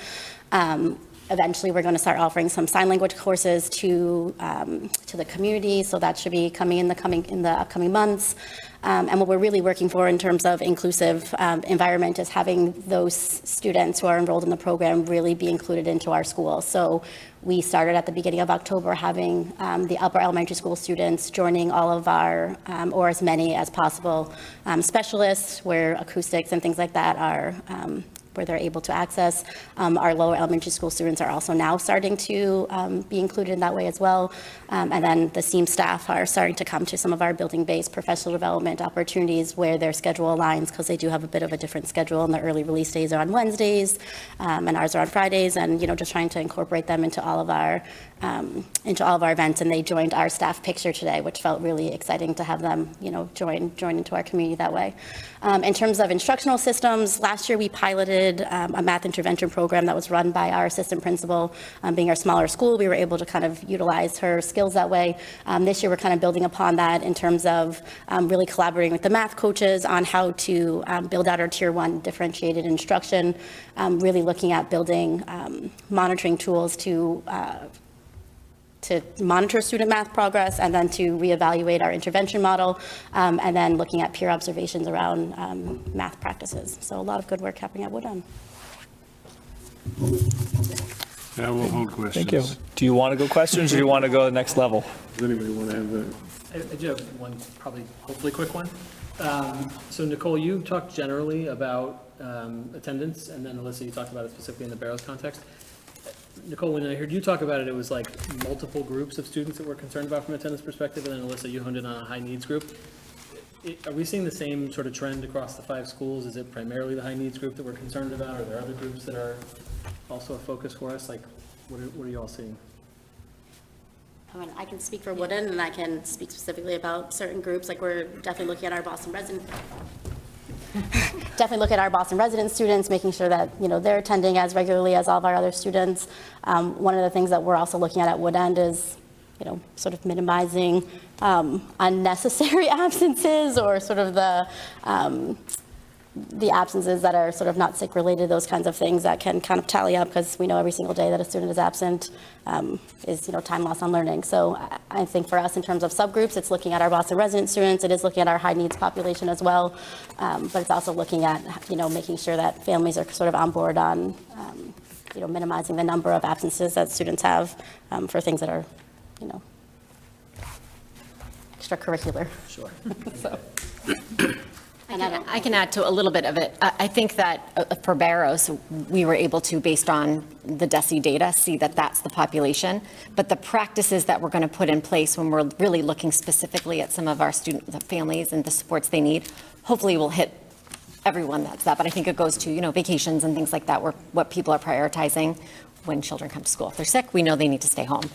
Eventually, we're going to start offering some sign language courses to the community, so that should be coming in the upcoming months. And what we're really working for in terms of inclusive environment is having those students who are enrolled in the program really be included into our school. So we started at the beginning of October having the upper elementary school students joining all of our, or as many as possible, specialists where acoustics and things like that are where they're able to access. Our lower elementary school students are also now starting to be included in that way as well. And then the SEAM staff are starting to come to some of our building-based professional development opportunities where their schedule aligns, because they do have a bit of a different schedule, and the early release days are on Wednesdays, and ours are on Fridays, and just trying to incorporate them into all of our events. And they joined our staff picture today, which felt really exciting to have them, join into our community that way. In terms of instructional systems, last year we piloted a math intervention program that was run by our assistant principal. Being our smaller school, we were able to kind of utilize her skills that way. This year we're kind of building upon that in terms of really collaborating with the math coaches on how to build out our Tier 1 differentiated instruction, really looking at building monitoring tools to monitor student math progress, and then to reevaluate our intervention model, and then looking at peer observations around math practices. So a lot of good work happening at Wood End. Yeah, we'll hold questions. Thank you. Do you want to go questions, or do you want to go to the next level? Does anybody want to have that? I do have one, probably, hopefully quick one. So Nicole, you talked generally about attendance, and then Alyssa, you talked about it specifically in the Barrows context. Nicole, when I heard you talk about it, it was like multiple groups of students that we're concerned about from an attendance perspective, and then Alyssa, you honed in on a high needs group. Are we seeing the same sort of trend across the 5 schools? Is it primarily the high needs group that we're concerned about? Are there other groups that are also a focus for us? Like, what are you all seeing? I mean, I can speak for Wood End, and I can speak specifically about certain groups. Like, we're definitely looking at our Boston resident students, making sure that they're attending as regularly as all of our other students. One of the things that we're also looking at Wood End is sort of minimizing unnecessary absences, or sort of the absences that are sort of not sick related, those kinds of things that can kind of tally up, because we know every single day that a student is absent is time lost on learning. So I think for us, in terms of subgroups, it's looking at our Boston resident students, it is looking at our high needs population as well, but it's also looking at making sure that families are sort of on board on minimizing the number of absences that students have for things that are extracurricular. Sure. So. I can add to a little bit of it. I think that for Barrows, we were able to, based on the DESE data, see that that's the population. But the practices that we're going to put in place when we're really looking specifically at some of our the families and the supports they need, hopefully will hit everyone that's that. But I think it goes to, vacations and things like that, what people are prioritizing when children come to school. If they're sick, we know they need to stay home.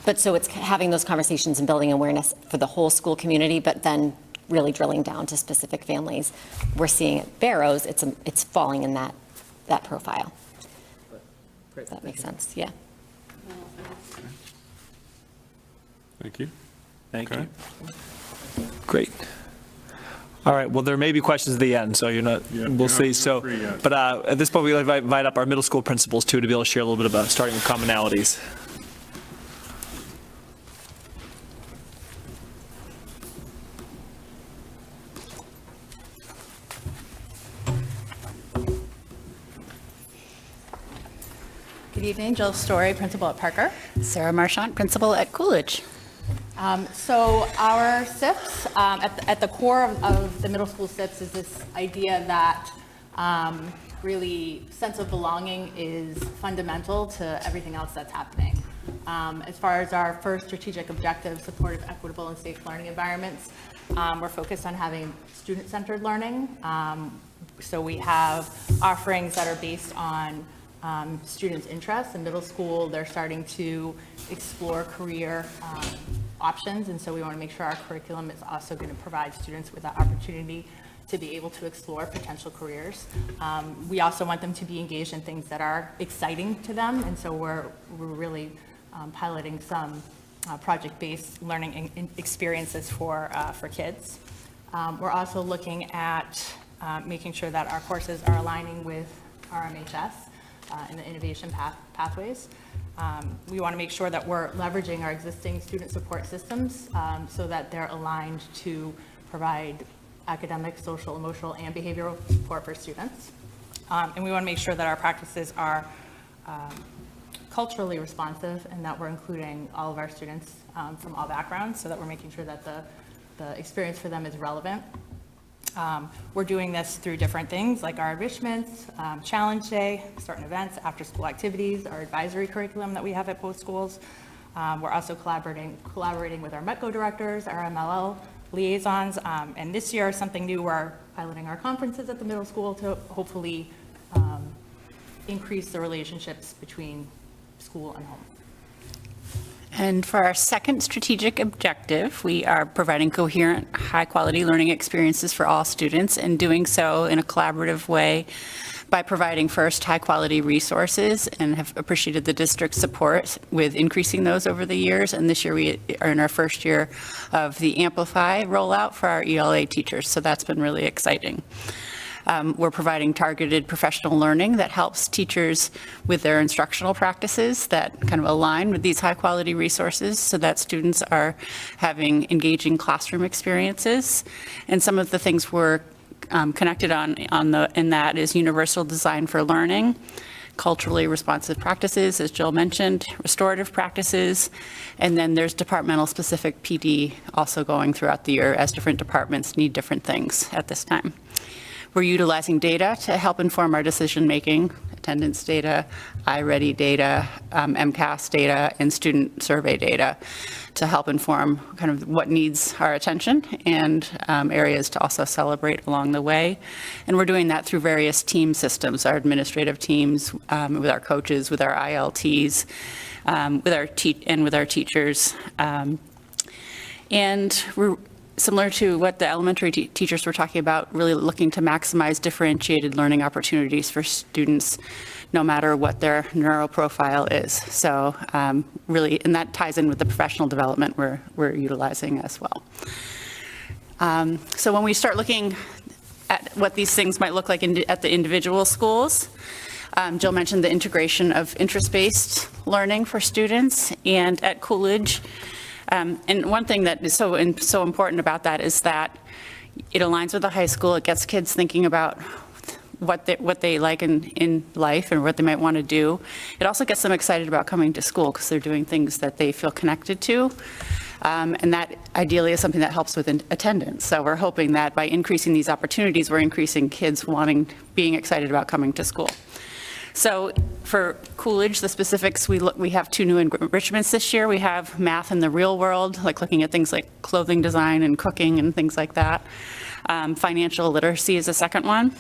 But so it's having those conversations and building awareness for the whole school community, but then really drilling down to specific families. We're seeing at Barrows, it's falling in that profile. Great. That makes sense, yeah. Thank you. Thank you. Great. All right, well, there may be questions at the end, so we'll see. So, but at this point, we'll invite up our middle school principals too, to be able to share a little bit about starting with commonalities. Good evening, Jill Story, principal at Parker. Sarah Marchant, principal at Coolidge. So our SIPs, at the core of the middle school SIPs is this idea that really sense of belonging is fundamental to everything else that's happening. As far as our first strategic objective, supportive, equitable, and safe learning environments, we're focused on having student-centered learning. So we have offerings that are based on students' interests. In middle school, they're starting to explore career options, and so we want to make sure our curriculum is also going to provide students with that opportunity to be able to explore potential careers. We also want them to be engaged in things that are exciting to them, and so we're really piloting some project-based learning experiences for kids. We're also looking at making sure that our courses are aligning with RMHS and the innovation pathways. We want to make sure that we're leveraging our existing student support systems so that they're aligned to provide academic, social, emotional, and behavioral support for students. And we want to make sure that our practices are culturally responsive and that we're including all of our students from all backgrounds so that we're making sure that the experience for them is relevant. We're doing this through different things like our enrichments, challenge day, certain events, after school activities, our advisory curriculum that we have at both schools. We're also collaborating with our METCO directors, our MLL liaisons, and this year something new, we're piloting our conferences at the middle school to hopefully increase the relationships between school and home. And for our second strategic objective, we are providing coherent, high-quality learning experiences for all students, and doing so in a collaborative way by providing first high-quality resources, and have appreciated the district's support with increasing those over the years. And this year we are in our first year of the Amplify rollout for our ELA teachers, so that's been really exciting. We're providing targeted professional learning that helps teachers with their instructional practices that kind of align with these high-quality resources so that students are having engaging classroom experiences. And some of the things we're connected in that is universal design for learning, culturally responsive practices, as Jill mentioned, restorative practices, and then there's departmental specific PD also going throughout the year as different departments need different things at this time. We're utilizing data to help inform our decision-making, attendance data, iReady data, MCAS data, and student survey data to help inform kind of what needs our attention and areas to also celebrate along the way. And we're doing that through various team systems, our administrative teams, with our coaches, with our ILTs, with our teachers. And we're similar to what the elementary teachers were talking about, really looking to maximize differentiated learning opportunities for students, no matter what their neuro profile is. So really, and that ties in with the professional development we're utilizing as well. So when we start looking at what these things might look like at the individual schools, Jill mentioned the integration of interest-based learning for students, and at Coolidge, and one thing that is so important about that is that it aligns with the high school. It gets kids thinking about what they like in life and what they might want to do. It also gets them excited about coming to school because they're doing things that they feel connected to. And that ideally is something that helps with attendance. So we're hoping that by increasing these opportunities, we're increasing kids being excited about coming to school. So for Coolidge, the specifics, we have 2 new enrichments this year. We have math in the real world, like looking at things like clothing design and cooking and things like that. Financial literacy is a second one.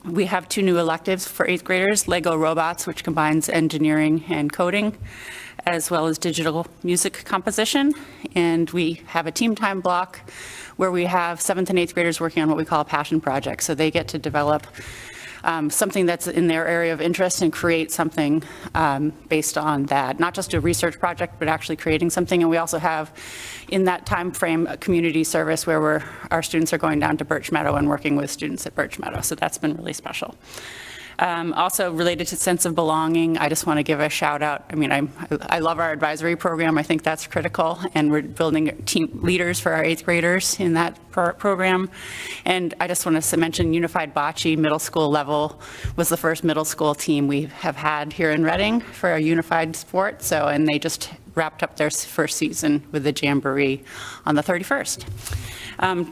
We have 2 new electives for 8th graders, Lego Robots, which combines engineering and coding, as well as digital music composition. And we have a team time block where we have 7th and 8th graders working on what we call a passion project. So they get to develop something that's in their area of interest and create something based on that. Not just a research project, but actually creating something. And we also have, in that time frame, a community service where our students are going down to Birch Meadow and working with students at Birch Meadow. So that's been really special. Also related to sense of belonging, I just want to give a shout out. I mean, I love our advisory program. I think that's critical, and we're building team leaders for our 8th graders in that program. And I just want to mention Unified Bocce middle school level was the first middle school team we have had here in Reading for a unified sport. So, and they just wrapped up their first season with the Jamboree on the 31st.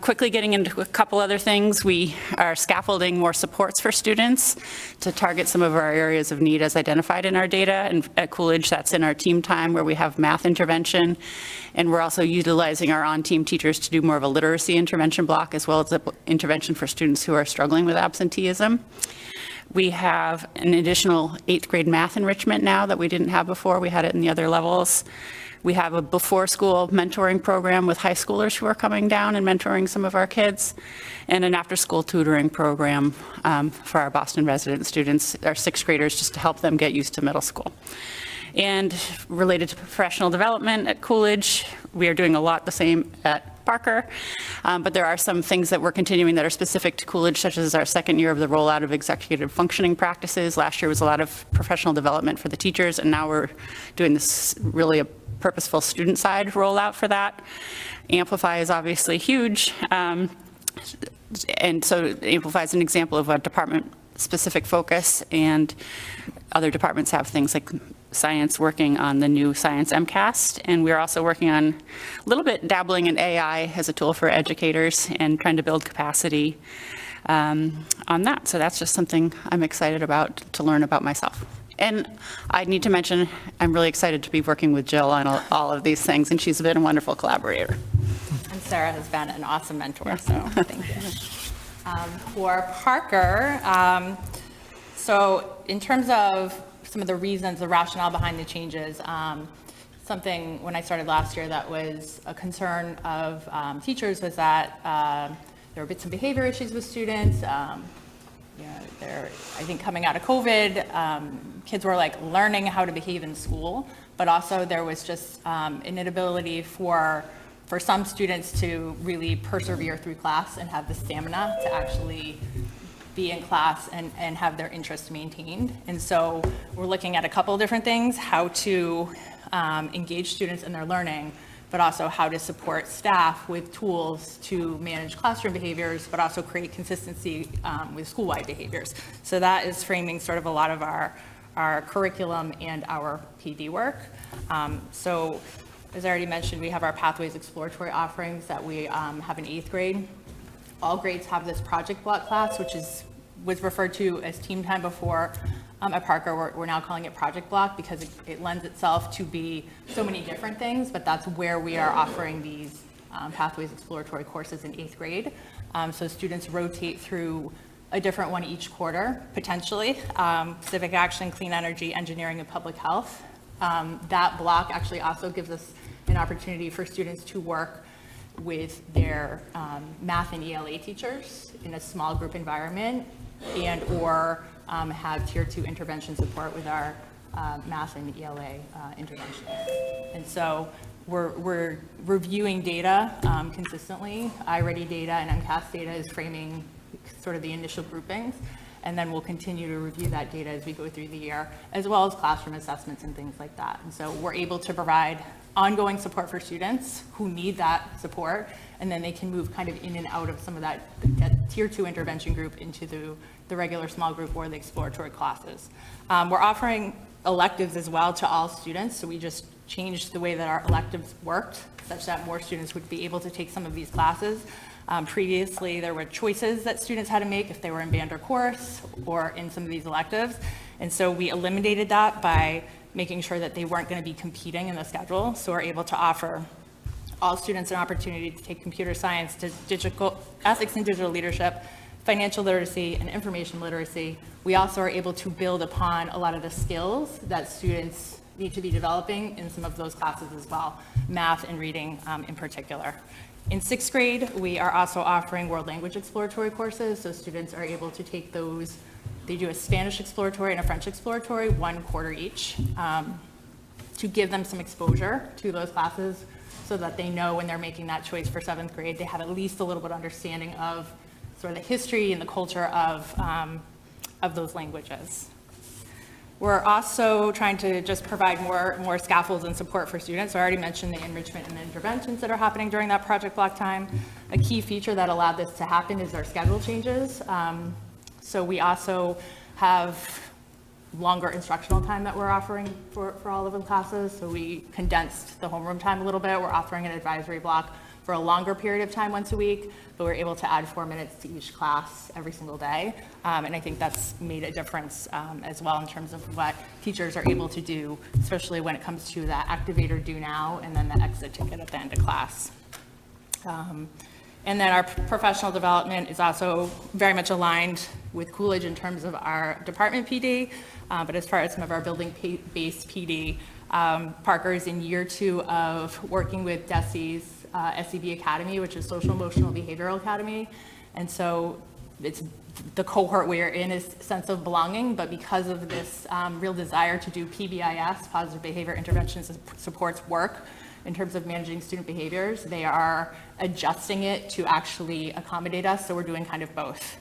Quickly getting into a couple other things, we are scaffolding more supports for students to target some of our areas of need as identified in our data. And at Coolidge, that's in our team time where we have math intervention. And we're also utilizing our on-team teachers to do more of a literacy intervention block, as well as the intervention for students who are struggling with absenteeism. We have an additional 8th grade math enrichment now that we didn't have before. We had it in the other levels. We have a before-school mentoring program with high schoolers who are coming down and mentoring some of our kids, and an after-school tutoring program for our Boston resident students, our 6th graders, just to help them get used to middle school. And related to professional development at Coolidge, we are doing a lot the same at Parker, but there are some things that we're continuing that are specific to Coolidge, such as our second year of the rollout of executive functioning practices. Last year was a lot of professional development for the teachers, and now we're doing this really a purposeful student side rollout for that. Amplify is obviously huge, and so Amplify is an example of a department-specific focus, and other departments have things like science working on the new Science MCAST, and we're also working on a little bit dabbling in AI as a tool for educators and trying to build capacity on that. So that's just something I'm excited about to learn about myself. And I need to mention, I'm really excited to be working with Jill on all of these things, and she's been a wonderful collaborator. And Sarah has been an awesome mentor, so thank you. For Parker, so in terms of some of the reasons, the rationale behind the changes, something when I started last year that was a concern of teachers was that there were bits of behavior issues with students. I think coming out of COVID, kids were like learning how to behave in school, but also there was just an inability for some students to really persevere through class and have the stamina to actually be in class and have their interests maintained. And so we're looking at a couple of different things, how to engage students in their learning, but also how to support staff with tools to manage classroom behaviors, but also create consistency with school-wide behaviors. So that is framing sort of a lot of our curriculum and our PD work. So as I already mentioned, we have our Pathways exploratory offerings that we have in 8th grade. All grades have this project block class, which was referred to as team time before. At Parker, we're now calling it Project Block because it lends itself to be so many different things, but that's where we are offering these Pathways exploratory courses in 8th grade. So students rotate through a different one each quarter, potentially. Civic action, clean energy, engineering, and public health. That block actually also gives us an opportunity for students to work with their math and ELA teachers in a small group environment and or have tier 2 intervention support with our math and ELA interventions. And so we're reviewing data consistently. iReady data and MCAS data is framing sort of the initial groupings, and then we'll continue to review that data as we go through the year, as well as classroom assessments and things like that. And so we're able to provide ongoing support for students who need that support, and then they can move kind of in and out of some of that tier 2 intervention group into the regular small group or the exploratory classes. We're offering electives as well to all students, so we just changed the way that our electives worked such that more students would be able to take some of these classes. Previously, there were choices that students had to make if they were in band or chorus or in some of these electives, and so we eliminated that by making sure that they weren't going to be competing in the schedule, so we're able to offer all students an opportunity to take computer science, digital ethics and digital leadership, financial literacy, and information literacy. We also are able to build upon a lot of the skills that students need to be developing in some of those classes as well, math and reading in particular. In 6th grade, we are also offering world language exploratory courses, so students are able to take those. They do a Spanish exploratory and a French exploratory, 1 quarter each, to give them some exposure to those classes so that they know when they're making that choice for 7th grade, they have at least a little bit of understanding of sort of the history and the culture of those languages. We're also trying to just provide more scaffolds and support for students. So I already mentioned the enrichment and the interventions that are happening during that project block time. A key feature that allowed this to happen is our schedule changes. So we also have longer instructional time that we're offering for all of the classes. So we condensed the homeroom time a little bit. We're offering an advisory block for a longer period of time once a week, but we're able to add 4 minutes to each class every single day. And I think that's made a difference as well in terms of what teachers are able to do, especially when it comes to that activator do now and then the exit ticket at the end of class. And then our professional development is also very much aligned with Coolidge in terms of our department PD, but as far as some of our building-based PD, Parker is in year 2 of working with DESE's SEB Academy, which is Social Emotional Behavioral Academy. And so it's the cohort we're in is sense of belonging, but because of this real desire to do PBIS, Positive Behavior Interventions and Supports work, in terms of managing student behaviors, they are adjusting it to actually accommodate us, so we're doing kind of both.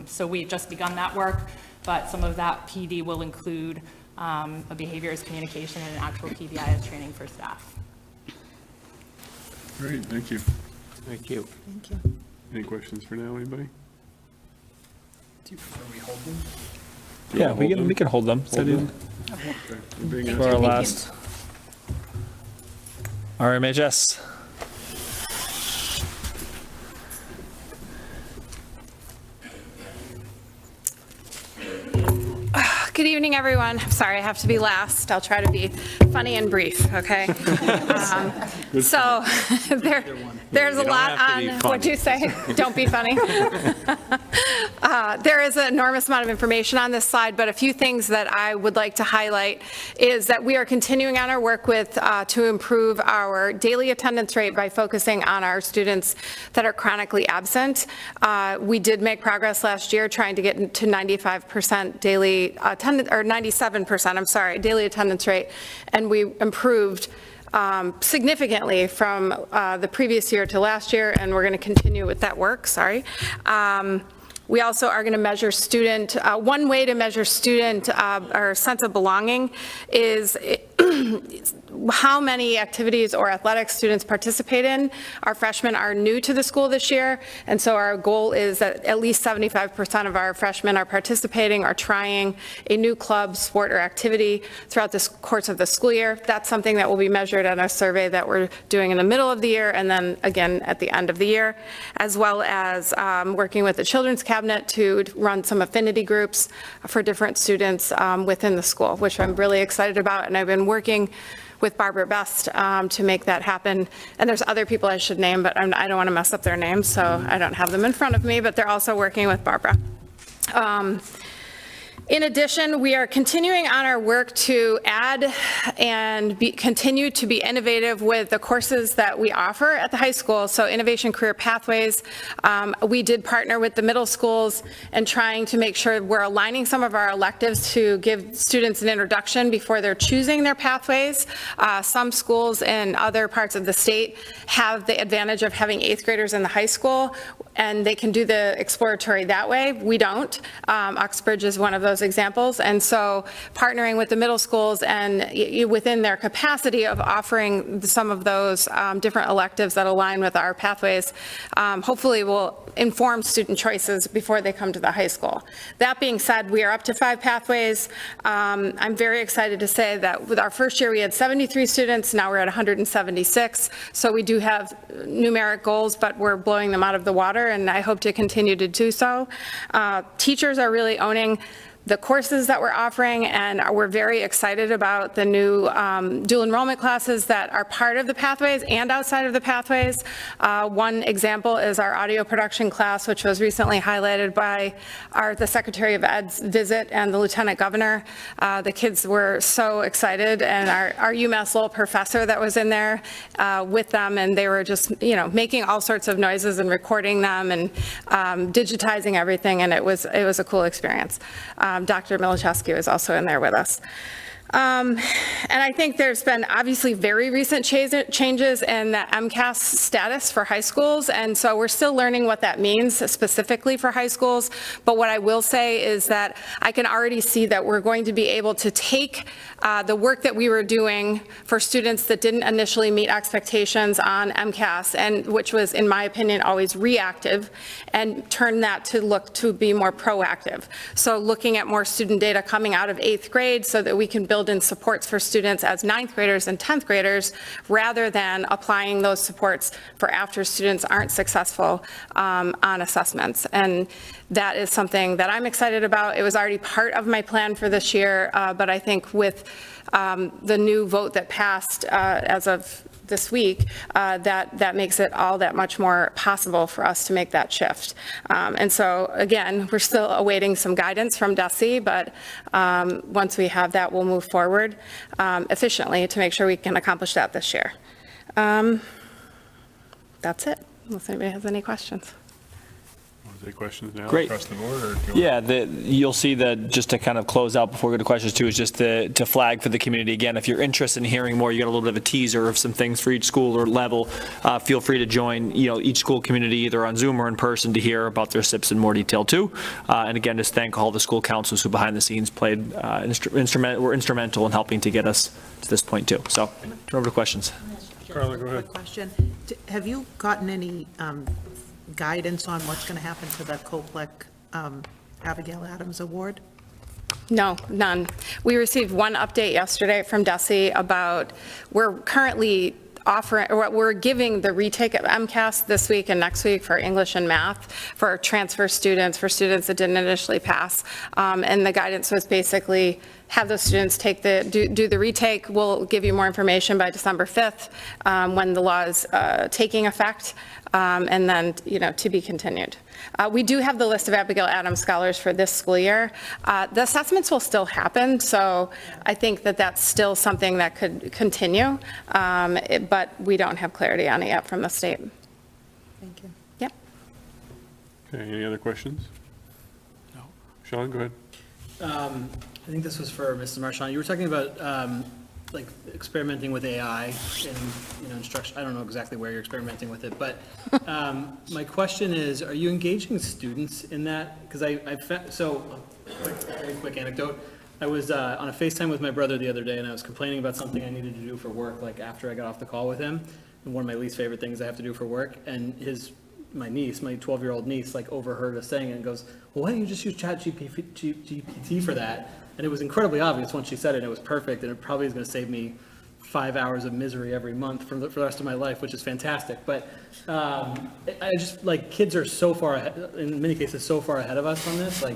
So we've just begun that work, but some of that PD will include a behaviors communication and an actual PBIS training for staff. Great, thank you. Thank you. Thank you. Any questions for now, anybody? Do you prefer we hold them? Yeah, we can hold them. Hold them. Okay. For our last RMHS. Good evening, everyone. I'm sorry I have to be last. I'll try to be funny and brief, okay? So there's a lot on, what'd you say? Don't be funny. There is an enormous amount of information on this slide, but a few things that I would like to highlight is that we are continuing on our work with to improve our daily attendance rate by focusing on our students that are chronically absent. We did make progress last year trying to get to 95% daily attendance, or 97%, I'm sorry, daily attendance rate, and we improved significantly from the previous year to last year, and we're going to continue with that work, sorry. We also are going to measure student, one way to measure student or sense of belonging is how many activities or athletics students participate in. Our freshmen are new to the school this year, and so our goal is that at least 75% of our freshmen are participating or trying a new club, sport, or activity throughout the course of the school year. That's something that will be measured in a survey that we're doing in the middle of the year and then again at the end of the year, as well as working with the Children's Cabinet to run some affinity groups for different students within the school, which I'm really excited about, and I've been working with Barbara Best to make that happen. And there's other people I should name, but I don't want to mess up their names, so I don't have them in front of me, but they're also working with Barbara. In addition, we are continuing on our work to add and continue to be innovative with the courses that we offer at the high school. So Innovation Career Pathways, we did partner with the middle schools and trying to make sure we're aligning some of our electives to give students an introduction before they're choosing their pathways. Some schools in other parts of the state have the advantage of having 8th graders in the high school, and they can do the exploratory that way. We don't. Uxbridge is one of those examples, and so partnering with the middle schools and within their capacity of offering some of those different electives that align with our pathways, hopefully will inform student choices before they come to the high school. That being said, we are up to 5 pathways. I'm very excited to say that with our first year we had 73 students, now we're at 176, so we do have numeric goals, but we're blowing them out of the water, and I hope to continue to do so. Teachers are really owning the courses that we're offering, and we're very excited about the new dual enrollment classes that are part of the pathways and outside of the pathways. One example is our audio production class, which was recently highlighted by the Secretary of Ed's visit and the Lieutenant Governor. The kids were so excited, and our UMass Lowell professor that was in there with them, and they were just, making all sorts of noises and recording them and digitizing everything, and it was a cool experience. Dr. Milichowski was also in there with us. And I think there's been obviously very recent changes in the MCAS status for high schools, and so we're still learning what that means specifically for high schools. But what I will say is that I can already see that we're going to be able to take the work that we were doing for students that didn't initially meet expectations on MCAS, and which was, in my opinion, always reactive, and turn that to look to be more proactive. So looking at more student data coming out of 8th grade so that we can build in supports for students as 9th graders and 10th graders, rather than applying those supports for after students aren't successful on assessments. And that is something that I'm excited about. It was already part of my plan for this year, but I think with the new vote that passed as of this week, that makes it all that much more possible for us to make that shift. And so, again, we're still awaiting some guidance from DESE, but once we have that, we'll move forward efficiently to make sure we can accomplish that this year. That's it, unless anybody has any questions. Any questions now Great. across the board? Or Yeah, you'll see that, just to kind of close out before we go to questions too, is just to flag for the community. Again, if you're interested in hearing more, you got a little bit of a teaser of some things for each school or level. Feel free to join, each school community either on Zoom or in person to hear about their SIPs in more detail too. And again, just thank all the school councils who behind the scenes were instrumental in helping to get us to this point too. So, turn over to questions. Carla, go ahead. Quick question. Have you gotten any guidance on what's going to happen to the COPLEC Abigail Adams Award? No, none. We received one update yesterday from DESE about, we're currently offering, or we're giving the retake of MCAS this week and next week for English and math for transfer students, for students that didn't initially pass. And the guidance was basically have those students take do the retake. We'll give you more information by December 5th when the law is taking effect, and then, to be continued. We do have the list of Abigail Adams scholars for this school year. The assessments will still happen, so I think that that's still something that could continue, but we don't have clarity on it yet from the state. Thank you. Yep. Okay, any other questions? No. Sean, go ahead. I think this was for Mrs. Marchand. You were talking about like experimenting with AI in instruction. I don't know exactly where you're experimenting with it, but my question is, are you engaging students in that? Because very quick anecdote. I was on a FaceTime with my brother the other day, and I was complaining about something I needed to do for work, like after I got off the call with him, and one of my least favorite things I have to do for work, and my niece, my 12-year-old niece, overheard us saying it and goes, well, why don't you just use ChatGPT for that? And it was incredibly obvious once she said it, and it was perfect, and it probably is going to save me 5 hours of misery every month for the rest of my life, which is fantastic. But I just, kids are so far ahead, in many cases, so far ahead of us on this. I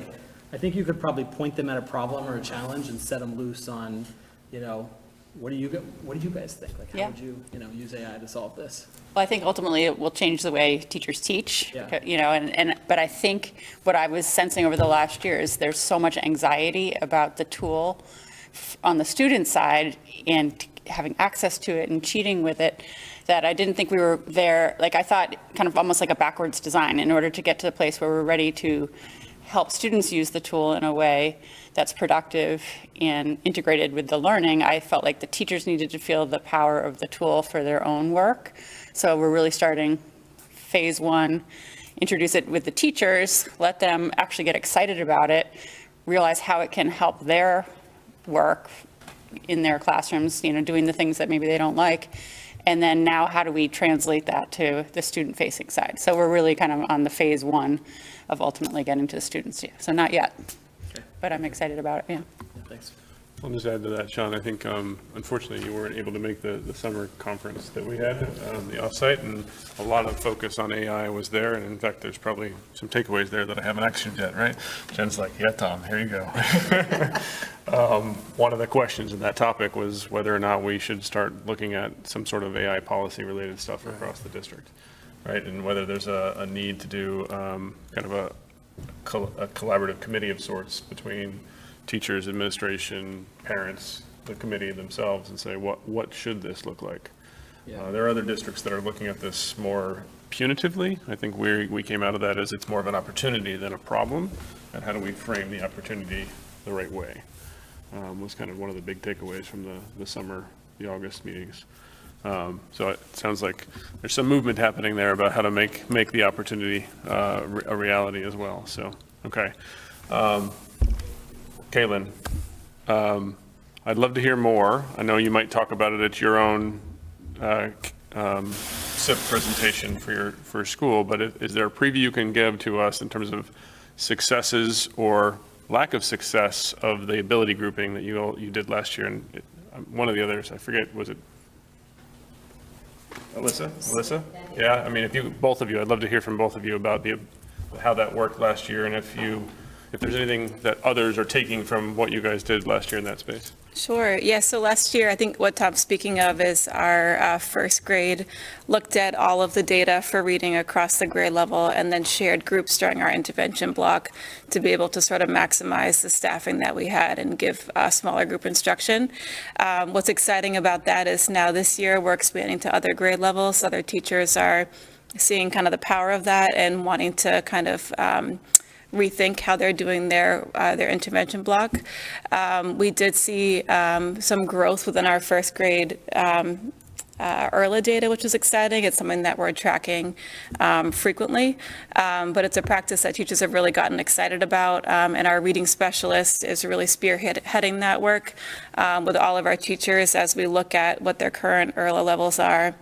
think you could probably point them at a problem or a challenge and set them loose on, what do you guys think? How would you, use AI to solve this? Well, I think ultimately it will change the way teachers teach, but I think what I was sensing over the last year is there's so much anxiety about the tool on the student side and having access to it and cheating with it that I didn't think we were there. I thought kind of almost like a backwards design in order to get to the place where we're ready to help students use the tool in a way that's productive and integrated with the learning. I felt like the teachers needed to feel the power of the tool for their own work. So we're really starting phase one, introduce it with the teachers, let them actually get excited about it, realize how it can help their work in their classrooms, doing the things that maybe they don't like. And then now how do we translate that to the student-facing side? So we're really kind of on the phase one of ultimately getting to the students. So not yet, but I'm excited about it, yeah. Thanks. I'll just add to that, Sean. I think, unfortunately, you weren't able to make the summer conference that we had, the offsite, and a lot of focus on AI was there. And in fact, there's probably some takeaways there that I haven't actioned yet, right? Jen's like, yeah, Tom, here you go. One of the questions in that topic was whether or not we should start looking at some sort of AI policy-related stuff across the district, right? And whether there's a need to do kind of a collaborative committee of sorts between teachers, administration, parents, the committee themselves, and say, what should this look like? Yeah. There are other districts that are looking at this more punitively. I think we came out of that as it's more of an opportunity than a problem, and how do we frame the opportunity the right way? was kind of one of the big takeaways from the summer, the August meetings. So it sounds like there's some movement happening there about how to make the opportunity a reality as well. So, okay. Caitlin, I'd love to hear more. I know you might talk about it at your own SIP presentation for school, but is there a preview you can give to us in terms of successes or lack of success of the ability grouping that you did last year? And one of the others, I forget, was it Alyssa? Yeah, I mean, both of you, I'd love to hear from both of you about how that worked last year, and if there's anything that others are taking from what you guys did last year in that space. Sure. Yeah. So last year, I think what Tom's speaking of is our first grade looked at all of the data for reading across the grade level and then shared groups during our intervention block to be able to sort of maximize the staffing that we had and give smaller group instruction. What's exciting about that is now this year we're expanding to other grade levels. Other teachers are seeing kind of the power of that and wanting to kind of rethink how they're doing their intervention block. We did see some growth within our first grade ERLA data, which is exciting. It's something that we're tracking frequently, but it's a practice that teachers have really gotten excited about, and our reading specialist is really spearheading that work with all of our teachers as we look at what their current ERLA levels are,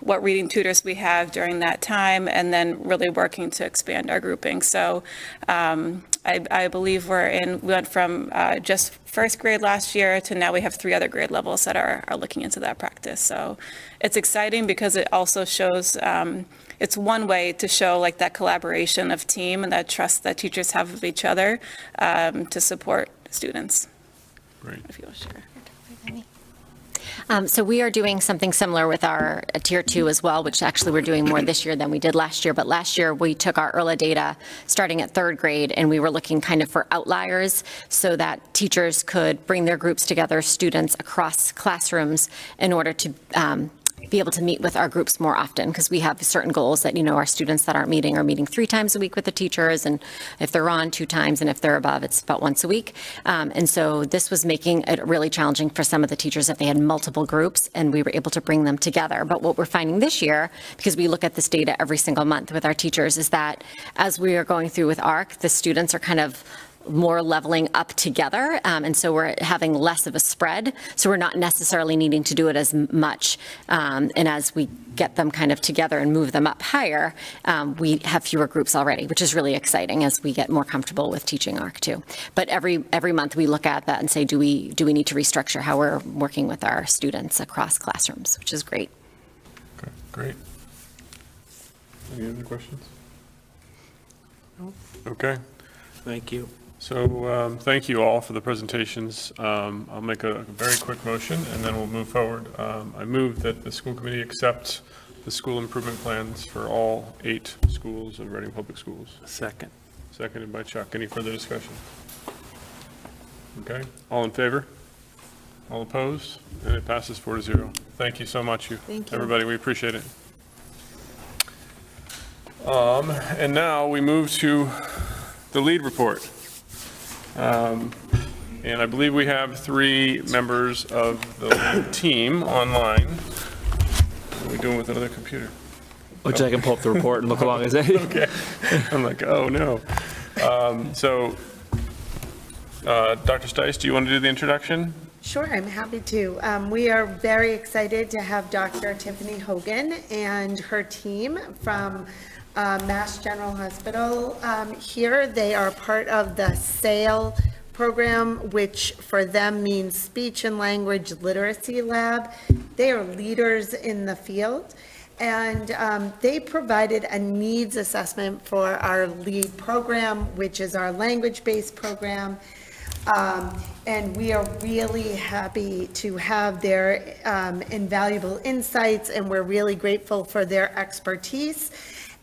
what reading tutors we have during that time, and then really working to expand our grouping. So I believe we went from just first grade last year to now we have 3 other grade levels that are looking into that practice. So it's exciting because it also shows, it's one way to show like that collaboration of team and that trust that teachers have of each other to support students. Great. If you want to share. So we are doing something similar with our Tier 2 as well, which actually we're doing more this year than we did last year. But last year, we took our ERLA data starting at 3rd grade, and we were looking kind of for outliers so that teachers could bring their groups together, students across classrooms, in order to be able to meet with our groups more often, because we have certain goals that, our students that aren't meeting are meeting 3 times a week with the teachers, and if they're on 2 times, and if they're above, it's about once a week. And so this was making it really challenging for some of the teachers if they had multiple groups, and we were able to bring them together. But what we're finding this year, because we look at this data every single month with our teachers, is that as we are going through with ARC, the students are kind of more leveling up together, and so we're having less of a spread, so we're not necessarily needing to do it as much, and as we get them kind of together and move them up higher, we have fewer groups already, which is really exciting as we get more comfortable with teaching ARC too. But every month we look at that and say, do we need to restructure how we're working with our students across classrooms, which is great. Okay, great. Any other questions? No? Okay. Thank you. So thank you all for the presentations. I'll make a very quick motion and then we'll move forward. I move that the school committee accept the school improvement plans for all 8 schools of Reading Public Schools. Second. Seconded by Chuck. Any further discussion? Okay, all in favor? All opposed? And it passes 4-0. Thank you so much, Thank you. everybody. We appreciate it. And now we move to the lead report. And I believe we have 3 members of the lead team online. What are we doing with another computer? Which I can pull up the report and look along as it. Okay. I'm like, oh no. Dr. Stice, do you want to do the introduction? Sure, I'm happy to. We are very excited to have Dr. Tiffany Hogan and her team from Mass General Hospital here. They are part of the SAIL program, which for them means Speech and Language Literacy Lab. They are leaders in the field, and they provided a needs assessment for our LEAD program, which is our language-based program. And we are really happy to have their invaluable insights, and we're really grateful for their expertise.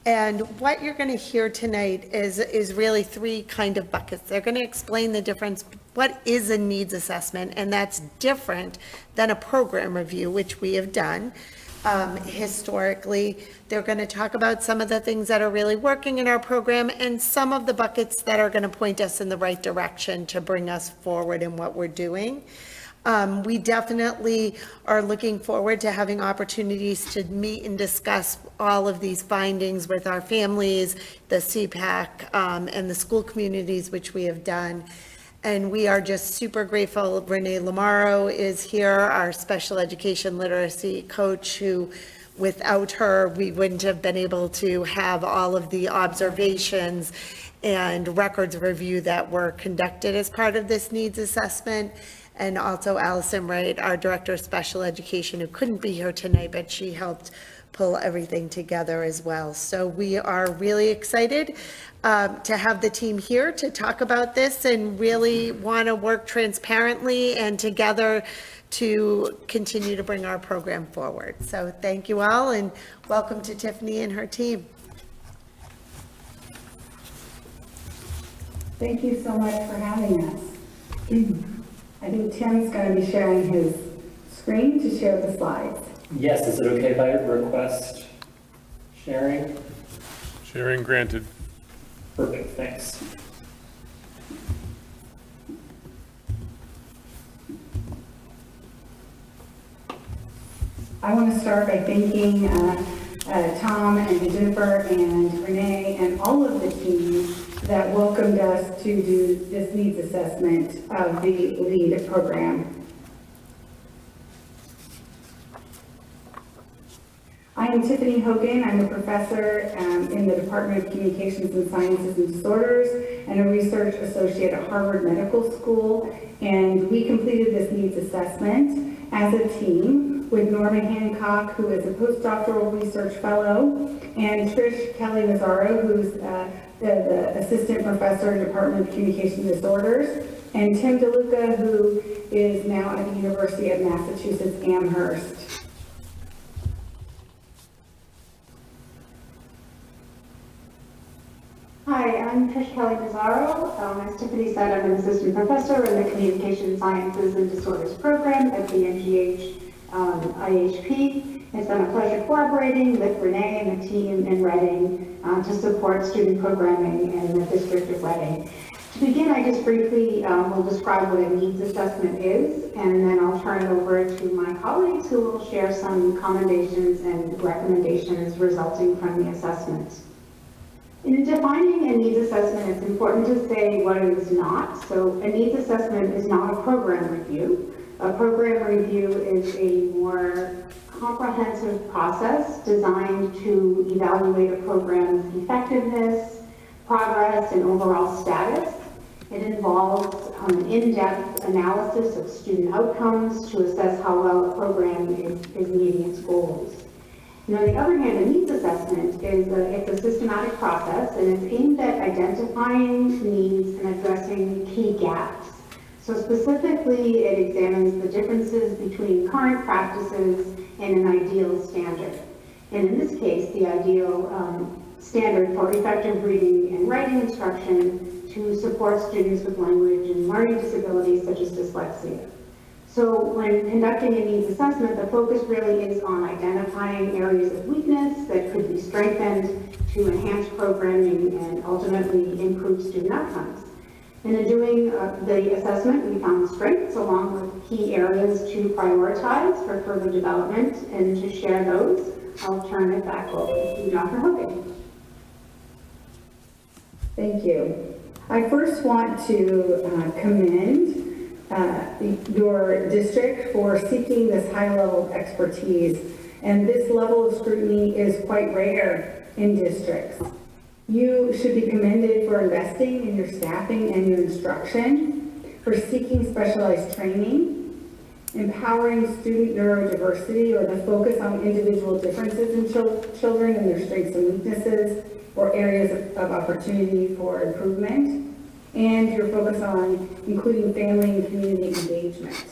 And what you're going to hear tonight is really 3 kind of buckets. They're going to explain the difference. What is a needs assessment? And that's different than a program review, which we have done. historically. They're going to talk about some of the things that are really working in our program and some of the buckets that are going to point us in the right direction to bring us forward in what we're doing. We definitely are looking forward to having opportunities to meet and discuss all of these findings with our families, the CPAC, and the school communities, which we have done. And we are just super grateful. Renee Lamaro is here, our special education literacy coach, who without her, we wouldn't have been able to have all of the observations and records review that were conducted as part of this needs assessment. And also Allison Wright, our Director of Special Education, who couldn't be here tonight, but she helped pull everything together as well. So we are really excited to have the team here to talk about this and really want to work transparently and together to continue to bring our program forward. So thank you all, and welcome to Tiffany and her team. Thank you so much for having us. I think Tim's going to be sharing his screen to share the slides. Yes, is it okay if I request sharing? Sharing granted. Perfect, thanks. I want to start by thanking Tom and Jennifer and Renee and all of the team that welcomed us to do this needs assessment of the LEAD program. I am Tiffany Hogan. I'm a professor in the Department of Communications and Sciences and Disorders and a research associate at Harvard Medical School. And we completed this needs assessment as a team with Norma Hancock, who is a postdoctoral research fellow, and Trish Kelly-Mazzaro, who's the assistant professor in the Department of Communication Disorders, and Tim DeLuca, who is now at the University of Massachusetts Amherst. Hi, I'm Trish Kelly-Mazzaro. As Tiffany said, I'm an assistant professor in the Communication Sciences and Disorders program at the MGH IHP. It's been a pleasure collaborating with Renee and the team in Reading to support student programming in the District of Reading. To begin, I just briefly will describe what a needs assessment is, and then I'll turn it over to my colleagues who will share some commendations and recommendations resulting from the assessment. In defining a needs assessment, it's important to say what it is not. So a needs assessment is not a program review. A program review is a more comprehensive process designed to evaluate a program's effectiveness, progress, and overall status. It involves an in-depth analysis of student outcomes to assess how well a program is meeting its goals. And on the other hand, a needs assessment is it's a systematic process, and it's aimed at identifying needs and addressing key gaps. So specifically, it examines the differences between current practices and an ideal standard. And in this case, the ideal standard for effective reading and writing instruction to support students with language and learning disabilities such as dyslexia. So when conducting a needs assessment, the focus really is on identifying areas of weakness that could be strengthened to enhance programming and ultimately improve student outcomes. And in doing the assessment, we found strengths along with key areas to prioritize for further development, and to share those, I'll turn it back over to Dr. Hogan. Thank you. I first want to commend your district for seeking this high level of expertise, and this level of scrutiny is quite rare in districts. You should be commended for investing in your staffing and your instruction, for seeking specialized training, empowering student neurodiversity or the focus on individual differences in children and their strengths and weaknesses or areas of opportunity for improvement, and your focus on including family and community engagement.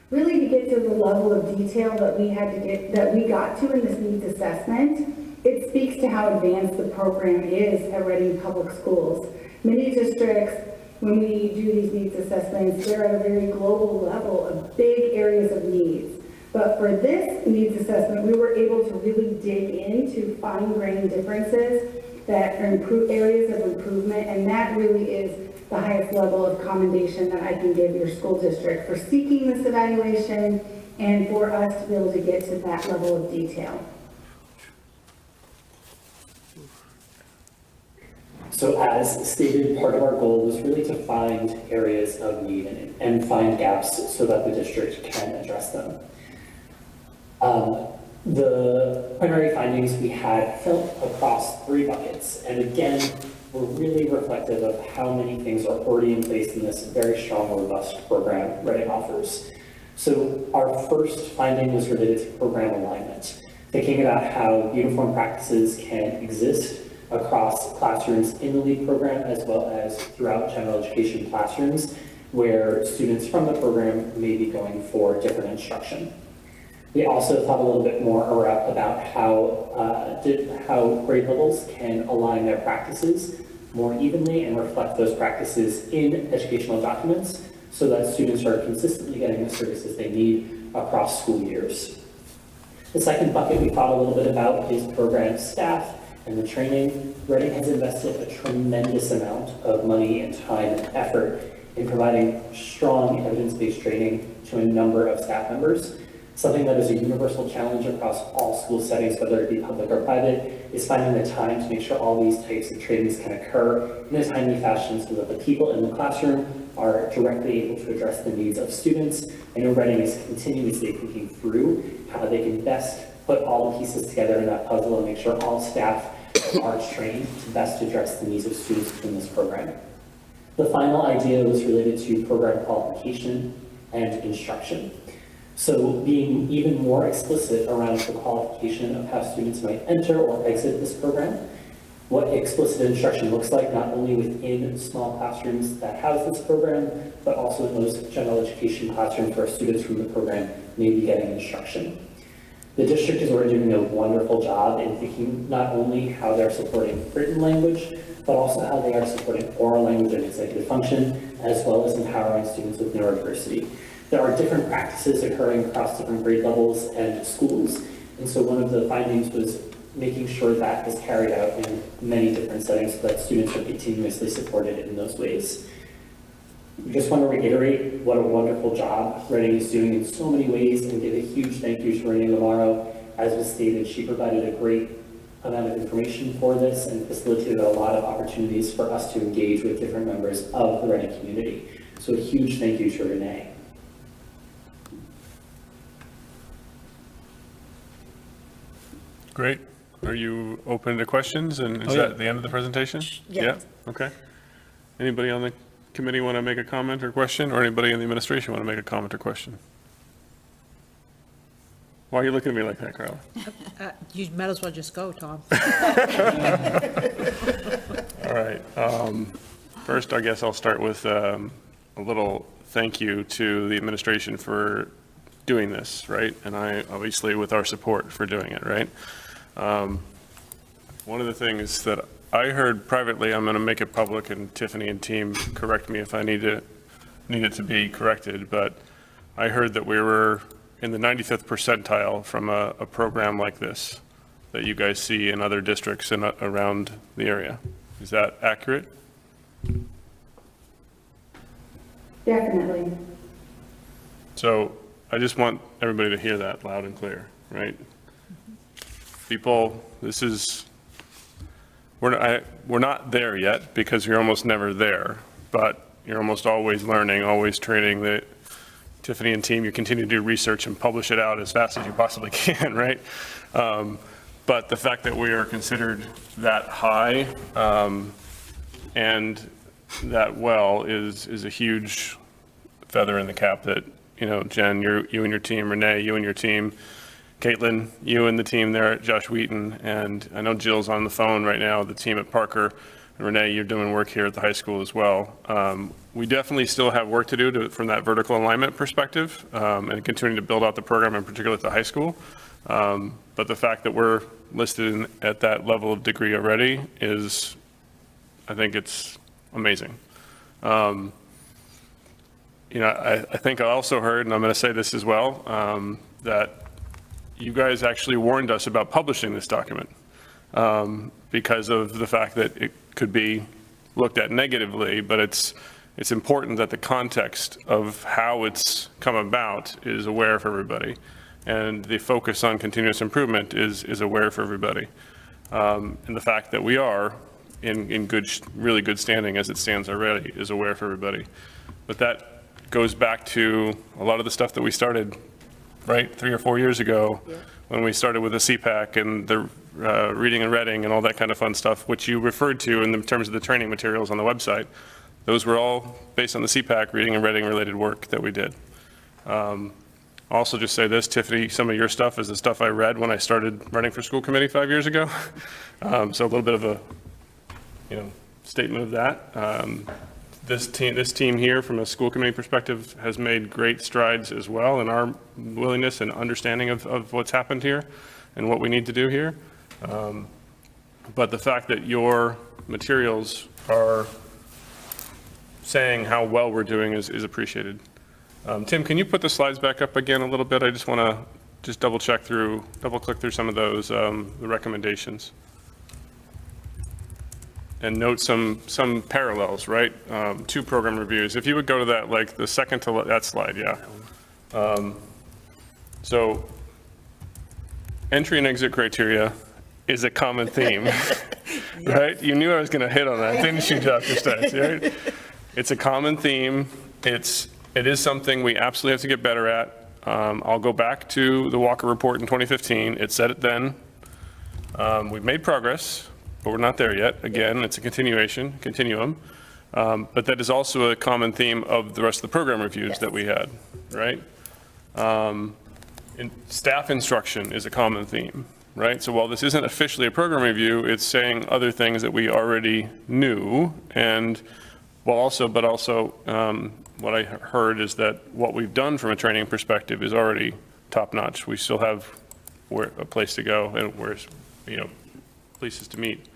Really, to get to the level of detail that we got to in this needs assessment, it speaks to how advanced the program is at Reading Public Schools. Many districts, when we do these needs assessments, they're at a very global level of big areas of needs. But for this needs assessment, we were able to really dig into fine-grained differences that are areas of improvement, and that really is the highest level of commendation that I can give your school district for seeking this evaluation and for us to be able to get to that level of detail. So as stated, part of our goal was really to find areas of need and find gaps so that the district can address them. The primary findings we had fell across 3 buckets, and again, were really reflective of how many things are already in place in this very strong, robust program Reading offers. So our first finding was related to program alignment, thinking about how uniform practices can exist across classrooms in the LEAP program as well as throughout general education classrooms where students from the program may be going for different instruction. We also thought a little bit more about how grade levels can align their practices more evenly and reflect those practices in educational documents so that students are consistently getting the services they need across school years. The second bucket we thought a little bit about is program staff and the training. Reading has invested a tremendous amount of money and time and effort in providing strong evidence-based training to a number of staff members. Something that is a universal challenge across all school settings, whether it be public or private, is finding the time to make sure all these types of trainings can occur in a timely fashion so that the people in the classroom are directly able to address the needs of students. I know Reading is continuously thinking through how they can best put all the pieces together in that puzzle and make sure all staff are trained to best address the needs of students within this program. The final idea was related to program qualification and instruction. So being even more explicit around the qualification of how students might enter or exit this program, what explicit instruction looks like not only within small classrooms that house this program, but also in those general education classrooms where students from the program may be getting instruction. The district is already doing a wonderful job in thinking not only how they're supporting written language, but also how they are supporting oral language and executive function, as well as empowering students with neurodiversity. There are different practices occurring across different grade levels and schools, and so one of the findings was making sure that is carried out in many different settings so that students are continuously supported in those ways. We just want to reiterate what a wonderful job Reading is doing in so many ways and give a huge thank you to Renee Lamaro. As was stated, she provided a great amount of information for this and facilitated a lot of opportunities for us to engage with different members of the Reading community. So a huge thank you to Renee. Great. Are you open to questions? And is Oh, yeah. that the end of the presentation? Yeah. Yeah? Okay. Anybody on the committee want to make a comment or question, or anybody in the administration want to make a comment or question? Why are you looking at me like that, Carla? You might as well just go, Tom. All right. First, I guess I'll start with a little thank you to the administration for doing this, right? And I, obviously, with our support for doing it, right? One of the things that I heard privately, I'm going to make it public, and Tiffany and team correct me if I need it to be corrected, but I heard that we were in the 95th percentile from a program like this that you guys see in other districts and around the area. Is that accurate? Definitely. So I just want everybody to hear that loud and clear, right? People, this is, we're not there yet because you're almost never there, but you're almost always learning, always training. That Tiffany and team, you continue to do research and publish it out as fast as you possibly can, right? But the fact that we are considered that high and that well is a huge feather in the cap that, you know, Jen, you and your team, Renee, you and your team, Caitlin, you and the team there at Josh Wheaton, and I know Jill's on the phone right now, the team at Parker, and Renee, you're doing work here at the high school as well. We definitely still have work to do from that vertical alignment perspective and continuing to build out the program, in particular at the high school. But the fact that we're listed at that level of degree already is, I think it's amazing. You know, I think I also heard, and I'm going to say this as well, that you guys actually warned us about publishing this document because of the fact that it could be looked at negatively, but it's important that the context of how it's come about is aware for everybody. And the focus on continuous improvement is aware for everybody. And the fact that we are in good, really good standing as it stands already is aware for everybody. But that goes back to a lot of the stuff that we started, right, 3 or 4 years ago, when we started with the CPAC and the reading and reading and all that kind of fun stuff, which you referred to in terms of the training materials on the website. Those were all based on the CPAC reading and reading related work that we did. Also just say this, Tiffany, some of your stuff is the stuff I read when I started running for school committee 5 years ago. So a little bit of a, statement of that. This team here from a school committee perspective has made great strides as well in our willingness and understanding of what's happened here and what we need to do here. But the fact that your materials are saying how well we're doing is appreciated. Tim, can you put the slides back up again a little bit? I just want to double click through some of those, the recommendations. And note some parallels, right? 2 program reviews. If you would go to that, like the second to that slide, yeah. So entry and exit criteria is a common theme, right? You knew I was going to hit on that, didn't you, Dr. Stites, right? It's a common theme. It is something we absolutely have to get better at. I'll go back to the Walker Report in 2015. It said it then. We've made progress, but we're not there yet. Again, it's a continuum. But that is also a common theme of the rest of the program reviews that we had, right? Staff instruction is a common theme, right? So while this isn't officially a program review, it's saying other things that we already knew. And but also what I heard is that what we've done from a training perspective is already top notch. We still have a place to go and places to meet.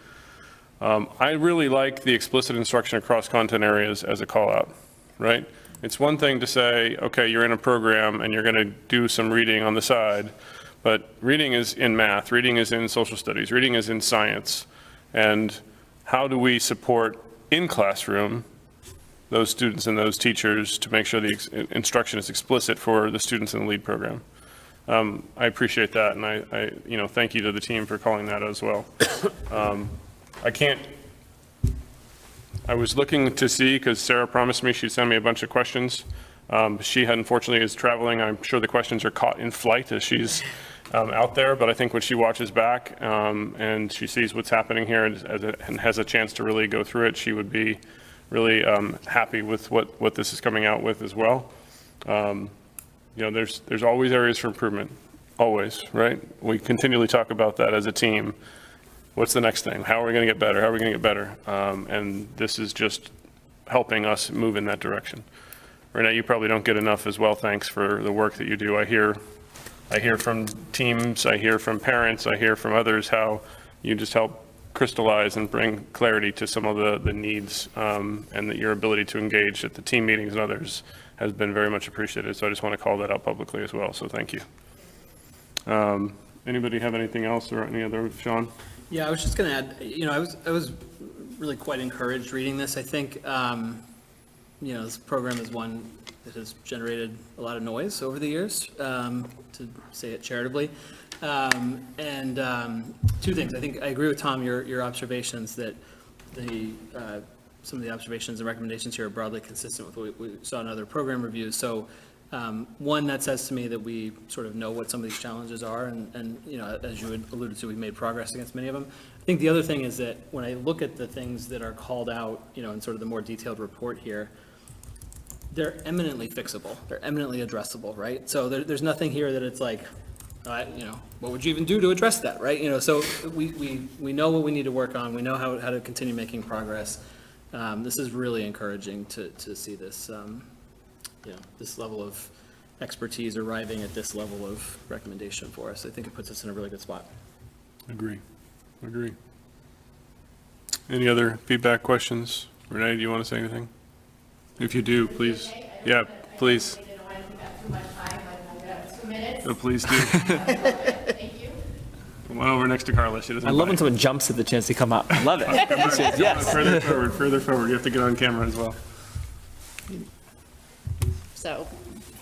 I really like the explicit instruction across content areas as a call out, right? It's one thing to say, okay, you're in a program and you're going to do some reading on the side, but reading is in math, reading is in social studies, reading is in science. And how do we support in classroom those students and those teachers to make sure the instruction is explicit for the students in the LEAD program? I appreciate that, and I thank you to the team for calling that as well. I was looking to see, because Sarah promised me she'd send me a bunch of questions. She unfortunately is traveling. I'm sure the questions are caught in flight as she's out there, but I think when she watches back and she sees what's happening here and has a chance to really go through it, she would be really happy with what this is coming out with as well. There's always areas for improvement, always, right? We continually talk about that as a team. What's the next thing? How are we going to get better? How are we going to get better? And this is just helping us move in that direction. Renee, you probably don't get enough as well. Thanks for the work that you do. I hear from teams, I hear from parents, I hear from others how you just help crystallize and bring clarity to some of the needs, and that your ability to engage at the team meetings and others has been very much appreciated. So I just want to call that out publicly as well. So thank you. Anybody have anything else or any other, Sean? Yeah, I was just going to add, I was really quite encouraged reading this. I think, this program is one that has generated a lot of noise over the years, to say it charitably. And 2 things. I think I agree with Tom, your observations that some of the observations and recommendations here are broadly consistent with what we saw in other program reviews. So one, that says to me that we sort of know what some of these challenges are, and as you had alluded to, we've made progress against many of them. I think the other thing is that when I look at the things that are called out, in sort of the more detailed report here, they're eminently fixable. They're eminently addressable, right? So there's nothing here that it's like, what would you even do to address that, right? So we know what we need to work on. We know how to continue making progress. This is really encouraging to see this, this level of expertise arriving at this level of recommendation for us. I think it puts us in a really good spot. Agree. Any other feedback, questions? Renee, do you want to say anything? If you do, please. Yeah, please. I don't want to take up too much time, I'm going to have 2 minutes. Please do. Thank you. One over next to Carla. She doesn't I love when bite. someone jumps at the chance to come up. I love it. Come on, Says yes. Further forward. You have to get on camera as well. So,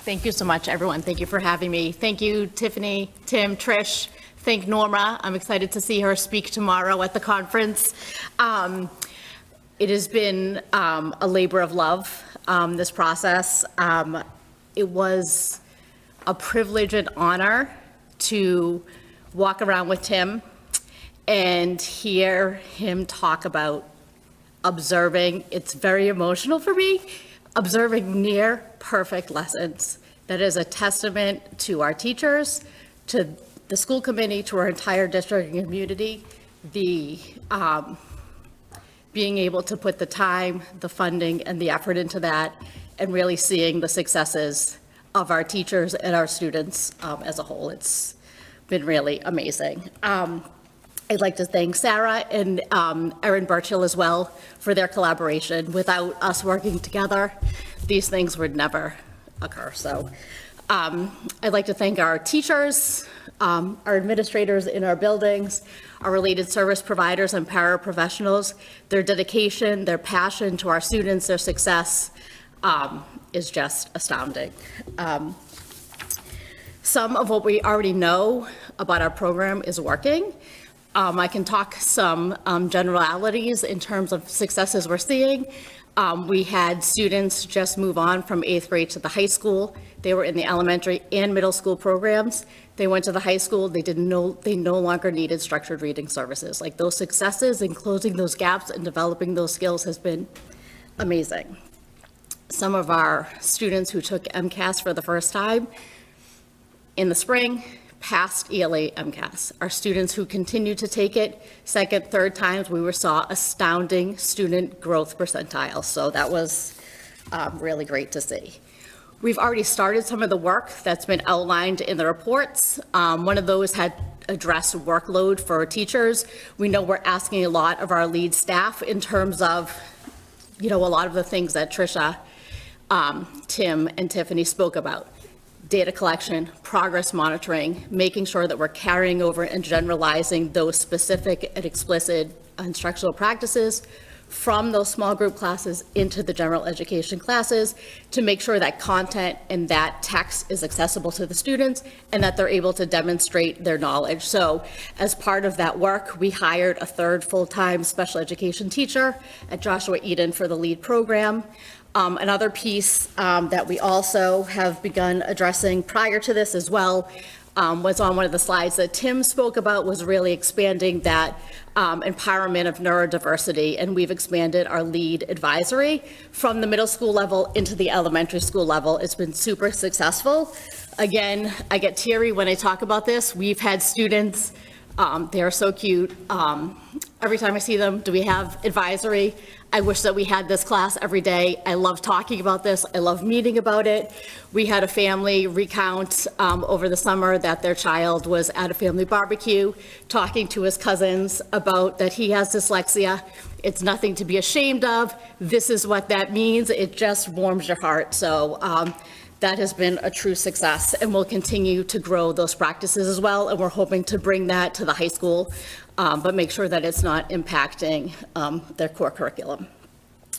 thank you so much, everyone. Thank you for having me. Thank you, Tiffany, Tim, Trish. Thank Norma. I'm excited to see her speak tomorrow at the conference. It has been a labor of love, this process. It was a privilege and honor to walk around with Tim and hear him talk about observing. It's very emotional for me, observing near perfect lessons. That is a testament to our teachers, to the school committee, to our entire district and community. Being able to put the time, the funding, and the effort into that, and really seeing the successes of our teachers and our students as a whole. It's been really amazing. I'd like to thank Sarah and Erin Birchill as well for their collaboration. Without us working together, these things would never occur. So I'd like to thank our teachers, our administrators in our buildings, our related service providers and paraprofessionals. Their dedication, their passion to our students, their success is just astounding. Some of what we already know about our program is working. I can talk some generalities in terms of successes we're seeing. We had students just move on from 8th grade to the high school. They were in the elementary and middle school programs. They went to the high school. They no longer needed structured reading services. Like, those successes in closing those gaps and developing those skills has been amazing. Some of our students who took MCAS for the first time in the spring passed ELA MCAS. Our students who continue to take it second, third times, we saw astounding student growth percentiles. So that was really great to see. We've already started some of the work that's been outlined in the reports. One of those had addressed workload for teachers. We know we're asking a lot of our lead staff in terms of, a lot of the things that Tricia, Tim, and Tiffany spoke about. Data collection, progress monitoring, making sure that we're carrying over and generalizing those specific and explicit instructional practices from those small group classes into the general education classes to make sure that content and that text is accessible to the students and that they're able to demonstrate their knowledge. So as part of that work, we hired a third full-time special education teacher at Joshua Eden for the lead program. Another piece that we also have begun addressing prior to this as well was on one of the slides that Tim spoke about, was really expanding that empowerment of neurodiversity, and we've expanded our lead advisory from the middle school level into the elementary school level. It's been super successful. Again, I get teary when I talk about this. We've had students, they are so cute. Every time I see them, do we have advisory? I wish that we had this class every day. I love talking about this. I love meeting about it. We had a family recount over the summer that their child was at a family barbecue talking to his cousins about that he has dyslexia. It's nothing to be ashamed of. This is what that means. It just warms your heart. So that has been a true success, and we'll continue to grow those practices as well. And we're hoping to bring that to the high school, but make sure that it's not impacting their core curriculum.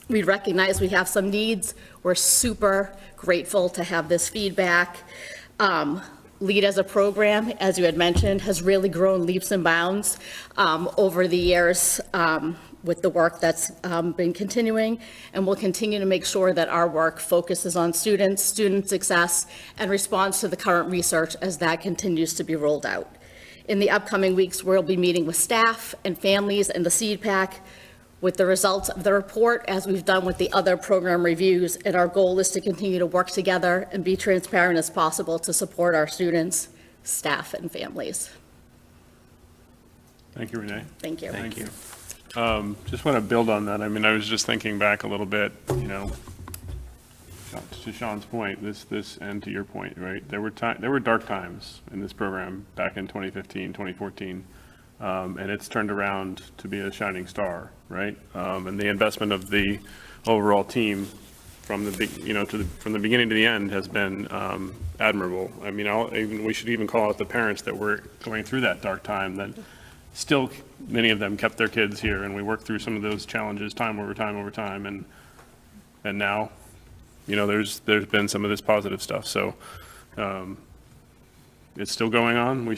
We recognize we have some needs. We're super grateful to have this feedback. LEAD as a program, as you had mentioned, has really grown leaps and bounds over the years with the work that's been continuing, and we'll continue to make sure that our work focuses on student success, and responds to the current research as that continues to be rolled out. In the upcoming weeks, we'll be meeting with staff and families and the seed pack with the results of the report, as we've done with the other program reviews, and our goal is to continue to work together and be transparent as possible to support our students, staff, and families. Thank you, Renee. Thank you. Thank you. Just want to build on that. I mean, I was just thinking back a little bit, to Sean's point, this and to your point, right? There were dark times in this program back in 2015, 2014, and it's turned around to be a shining star, right? And the investment of the overall team from the beginning to the end has been admirable. I mean, we should even call out the parents that were going through that dark time, that still, many of them kept their kids here, and we worked through some of those challenges time over time, and now, there's been some of this positive stuff. So it's still going on. We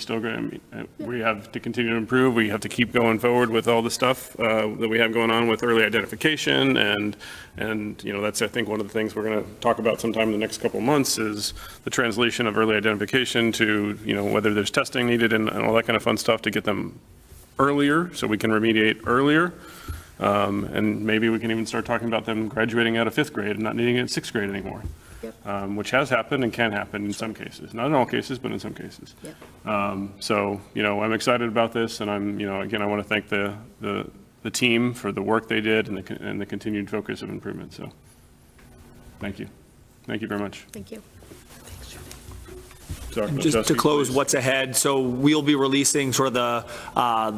have to continue to improve. We have to keep going forward with all the stuff that we have going on with early identification, and that's, I think, one of the things we're going to talk about sometime in the next couple of months is the translation of early identification to, whether there's testing needed and all that kind of fun stuff to get them earlier so we can remediate earlier. And maybe we can even start talking about them graduating out of 5th grade and not needing it in 6th grade anymore. Yep. Which has happened and can happen in some cases. Not in all cases, but in some cases. Yep. So, I'm excited about this, and again, I want to thank the team for the work they did and the continued focus of improvement. So, thank you. Thank you very much. Thank you. Just to close what's ahead, so we'll be releasing sort of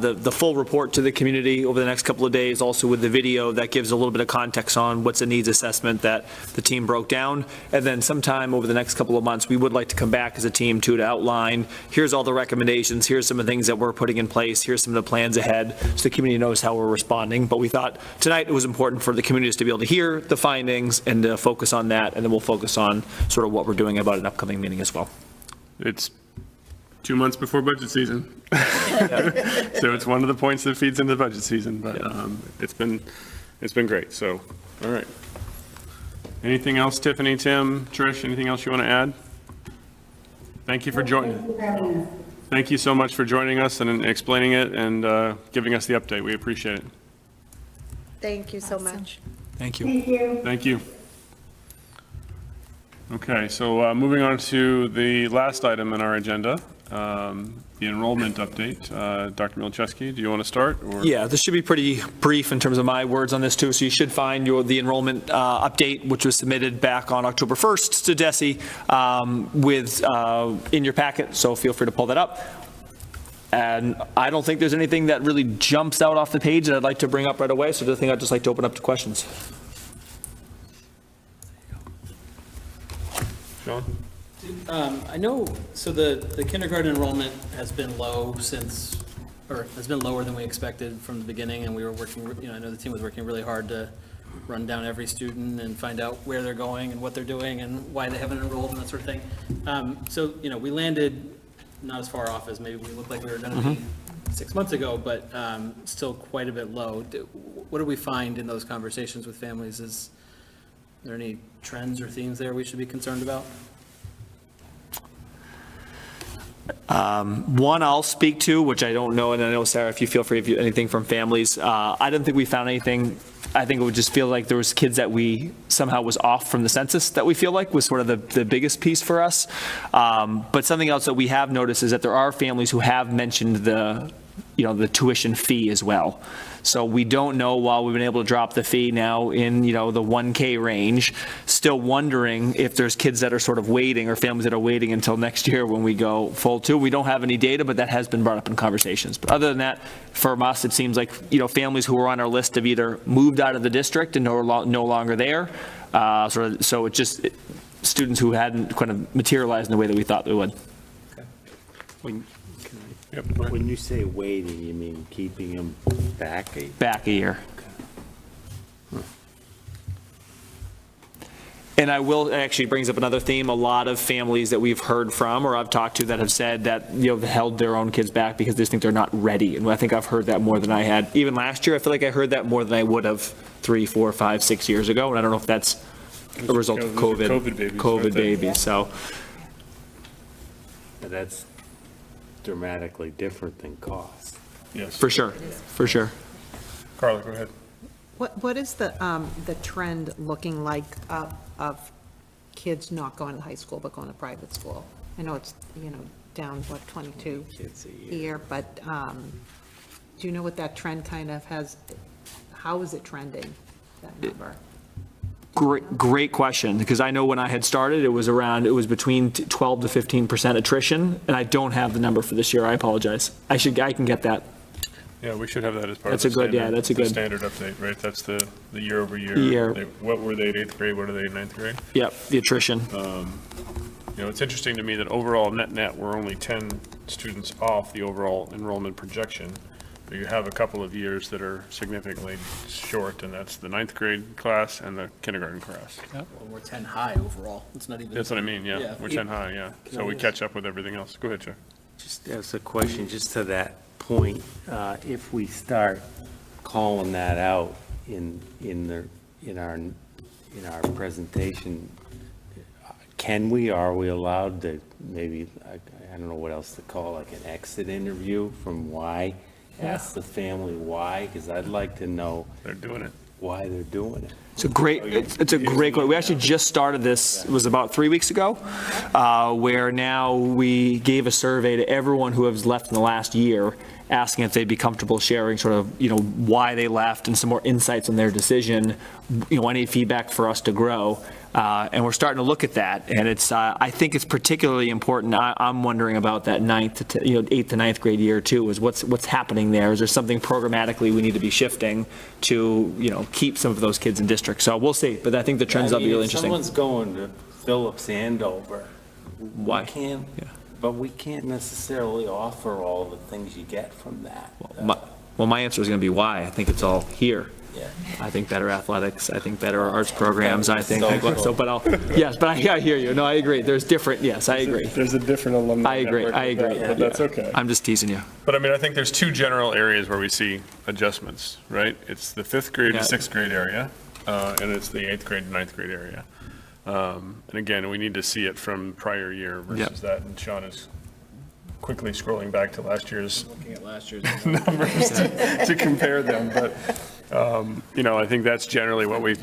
the full report to the community over the next couple of days, also with the video that gives a little bit of context on what's a needs assessment that the team broke down. And then sometime over the next couple of months, we would like to come back as a team to outline, here's all the recommendations, here's some of the things that we're putting in place, here's some of the plans ahead, so the community knows how we're responding. But we thought tonight it was important for the communities to be able to hear the findings and to focus on that, and then we'll focus on sort of what we're doing about an upcoming meeting as well. It's 2 months before budget season. So it's one of the points that feeds into the budget season, but it's been great. So, all right. Anything else, Tiffany, Tim, Trish, anything else you want to add? Thank you for joining. Thank you so much for joining us and explaining it and giving us the update. We appreciate it. Thank you so much. Thank you. Thank you. Thank you. Okay, so moving on to the last item in our agenda, the enrollment update. Dr. Milczewski, do you want to start? Or? Yeah, this should be pretty brief in terms of my words on this too. So you should find the enrollment update, which was submitted back on October 1st to DESE in your packet. So feel free to pull that up. And I don't think there's anything that really jumps out off the page that I'd like to bring up right away. So I think I'd just like to open up to questions. Sean? I know, so the kindergarten enrollment has been low has been lower than we expected from the beginning, and we were working, I know the team was working really hard to run down every student and find out where they're going and what they're doing and why they haven't enrolled and that sort of thing. So, we landed not as far off as maybe we looked like we were going to be 6 months ago, but still quite a bit low. What do we find in those conversations with families? Is there any trends or themes there we should be concerned about? One I'll speak to, which I don't know, and I know, Sarah, if you feel free, if you anything from families. I don't think we found anything. I think it would just feel like there was kids that we somehow was off from the census that we feel like was sort of the biggest piece for us. But something else that we have noticed is that there are families who have mentioned the tuition fee as well. So we don't know, while we've been able to drop the fee now in, the 1K range, still wondering if there's kids that are sort of waiting or families that are waiting until next year when we go full two. We don't have any data, but that has been brought up in conversations. But other than that, for us, it seems like, families who are on our list have either moved out of the district and are no longer there. So it's just students who hadn't kind of materialized in the way that we thought they would. When you say waiting, you mean keeping them back a year? Back a year. And I will, actually brings up another theme. A lot of families that we've heard from or I've talked to that have said that, they held their own kids back because they just think they're not ready. And I think I've heard that more than I had. Even last year, I feel like I heard that more than I would have 3, 4, 5, 6 years ago. And I don't know if that's a result of COVID babies. So that's dramatically different than cost. Yes. For sure. Carla, go ahead. What is the trend looking like of kids not going to high school but going to private school? I know it's, down, 22 kids a year, but do you know what that trend kind of has, how is it trending, that number? Great question, because I know when I had started, it was between 12 to 15% attrition, and I don't have the number for this year. I apologize. I can get that. Yeah, we should have that as part of That's the a good- yeah, standard- that's a the good- standard update, right? That's the year over year. Year. What were they in 8th grade, what are they in 9th grade? Yep, the attrition. You know, it's interesting to me that overall net, we're only 10 students off the overall enrollment projection. But you have a couple of years that are significantly short, and that's the 9th grade class and the kindergarten class. Well, we're 10 high overall. It's not even. That's what I mean, yeah. We're 10 high, yeah. So we catch up with everything else. Go ahead, Joe. Just as a question, just to that point, if we start calling that out in our presentation, can we, are we allowed to maybe, I don't know what else to call, like an exit interview from why? Ask the family why, because I'd like to know. They're doing it. Why they're doing it. It's a great, it's a great, we actually just started this, it was about 3 weeks ago, where now we gave a survey to everyone who has left in the last year, asking if they'd be comfortable sharing sort of, you know, why they left and some more insights on their decision, you know, any feedback for us to grow. And we're starting to look at that, and it's, I think it's particularly important. I'm wondering about that 8th to 9th grade year too, is what's happening there? Is there something programmatically we need to be shifting to, you know, keep some of those kids in district? So we'll see, but I think the trends will be really interesting. If someone's going to Phillips Andover, Why? But we can't necessarily offer all the things you get from that. Well, my answer is going to be why. I think it's all here. Yeah. I think better athletics, I think better arts programs, I think, So- but I hear you. No, I agree. There's different, yes, I agree. There's a different alumni. I agree, network I with agree. that, But that's okay. I'm just teasing you. But I mean, I think there's two general areas where we see adjustments, right? It's the 5th grade Yeah. to 6th grade area, and it's the 8th grade to 9th grade area. And again, we need to see it from prior year versus that, and Sean is quickly scrolling back to last year's Looking at last year's. numbers to compare them, but, you know, I think that's generally what we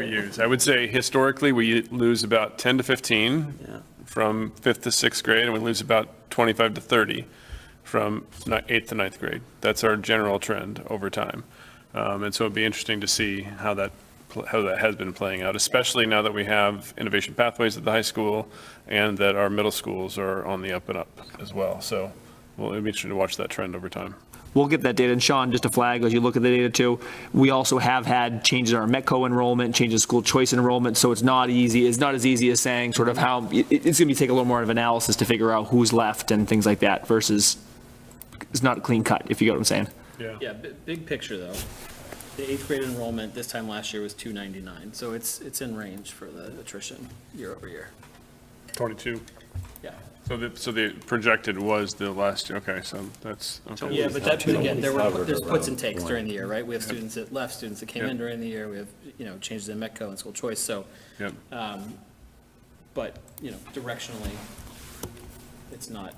use. I would say historically, we lose about 10 to 15 from 5th to 6th grade, and we lose about 25 to 30 from 8th to 9th grade. That's our general trend over time. And so it'd be interesting to see how that has been playing out, especially now that we have innovation pathways at the high school and that our middle schools are on the up and up as well. So it'll be interesting to watch that trend over time. We'll get that data. And Sean, just a flag, as you look at the data too, we also have had changes in our METCO enrollment, changes in school choice enrollment, so it's not easy. It's not as easy as saying sort of how, it's going to take a little more of analysis to figure out who's left and things like that versus it's not clean cut, if you get what I'm saying. Yeah, big picture though. The 8th grade enrollment this time last year was 299, so it's in range for the attrition year over year. 22. Yeah. So the projected was the last year, okay, so that's, okay. Yeah, but again, there's puts and takes during the year, right? We have students that left, students that came in during the year, we have, you know, changes in METCO and school choice, so. Yep. But, you know, directionally, it's not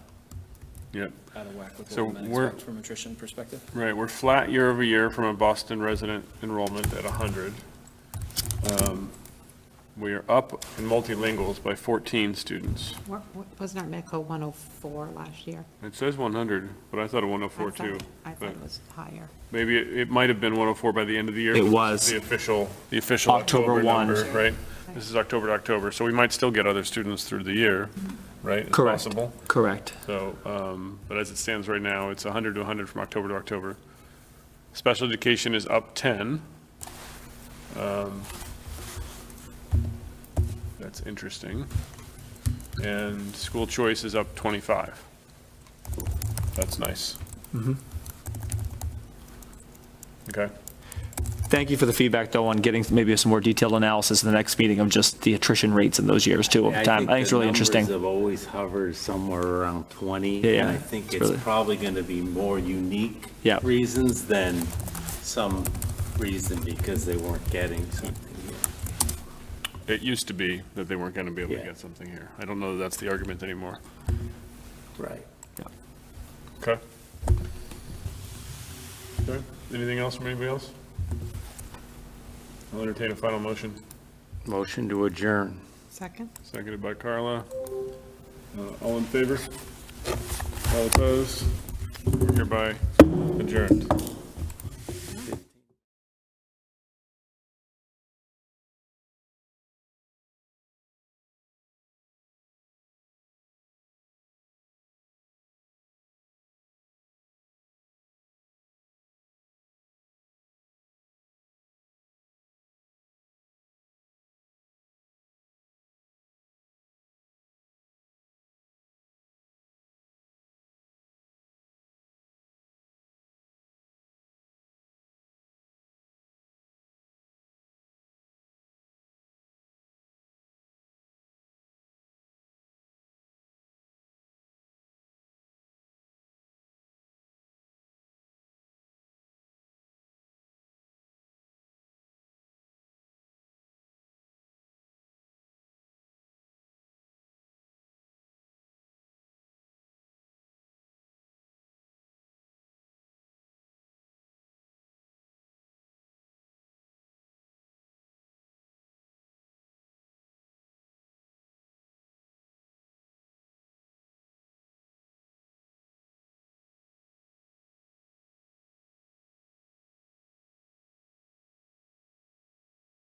Yep. out of whack with So what we might we're- expect from attrition perspective. Right, we're flat year over year from a Boston resident enrollment at 100. We are up in multilinguals by 14 students. Wasn't our METCO 104 last year? It says 100, but I thought a 104 too. I thought it was higher. Maybe it might have been 104 by the end of the year. It but this was. is the official October October 1. number, right? This is October to October, so we might still get other students through the year, right? It's Correct. possible. Correct. So, but as it stands right now, it's 100 to 100 from October to October. Special education is up 10. That's interesting. And school choice is up 25. That's nice. Okay. Thank you for the feedback, though, on getting maybe some more detailed analysis in the next meeting of just the attrition rates in those years, too, over time. I think it's really interesting. The numbers have always hovered somewhere around 20. Yeah, And I think it's it's really- probably going to be more unique Yeah. reasons than some reason because they weren't getting something. It used to be that they weren't going to be able to Yeah. get something here. I don't know that that's the argument anymore. Right. Okay. Okay. Anything else from anybody else? I'll entertain a final motion. Motion to adjourn. Second? Seconded by Carla. All in favor? All opposed? We're hereby adjourned.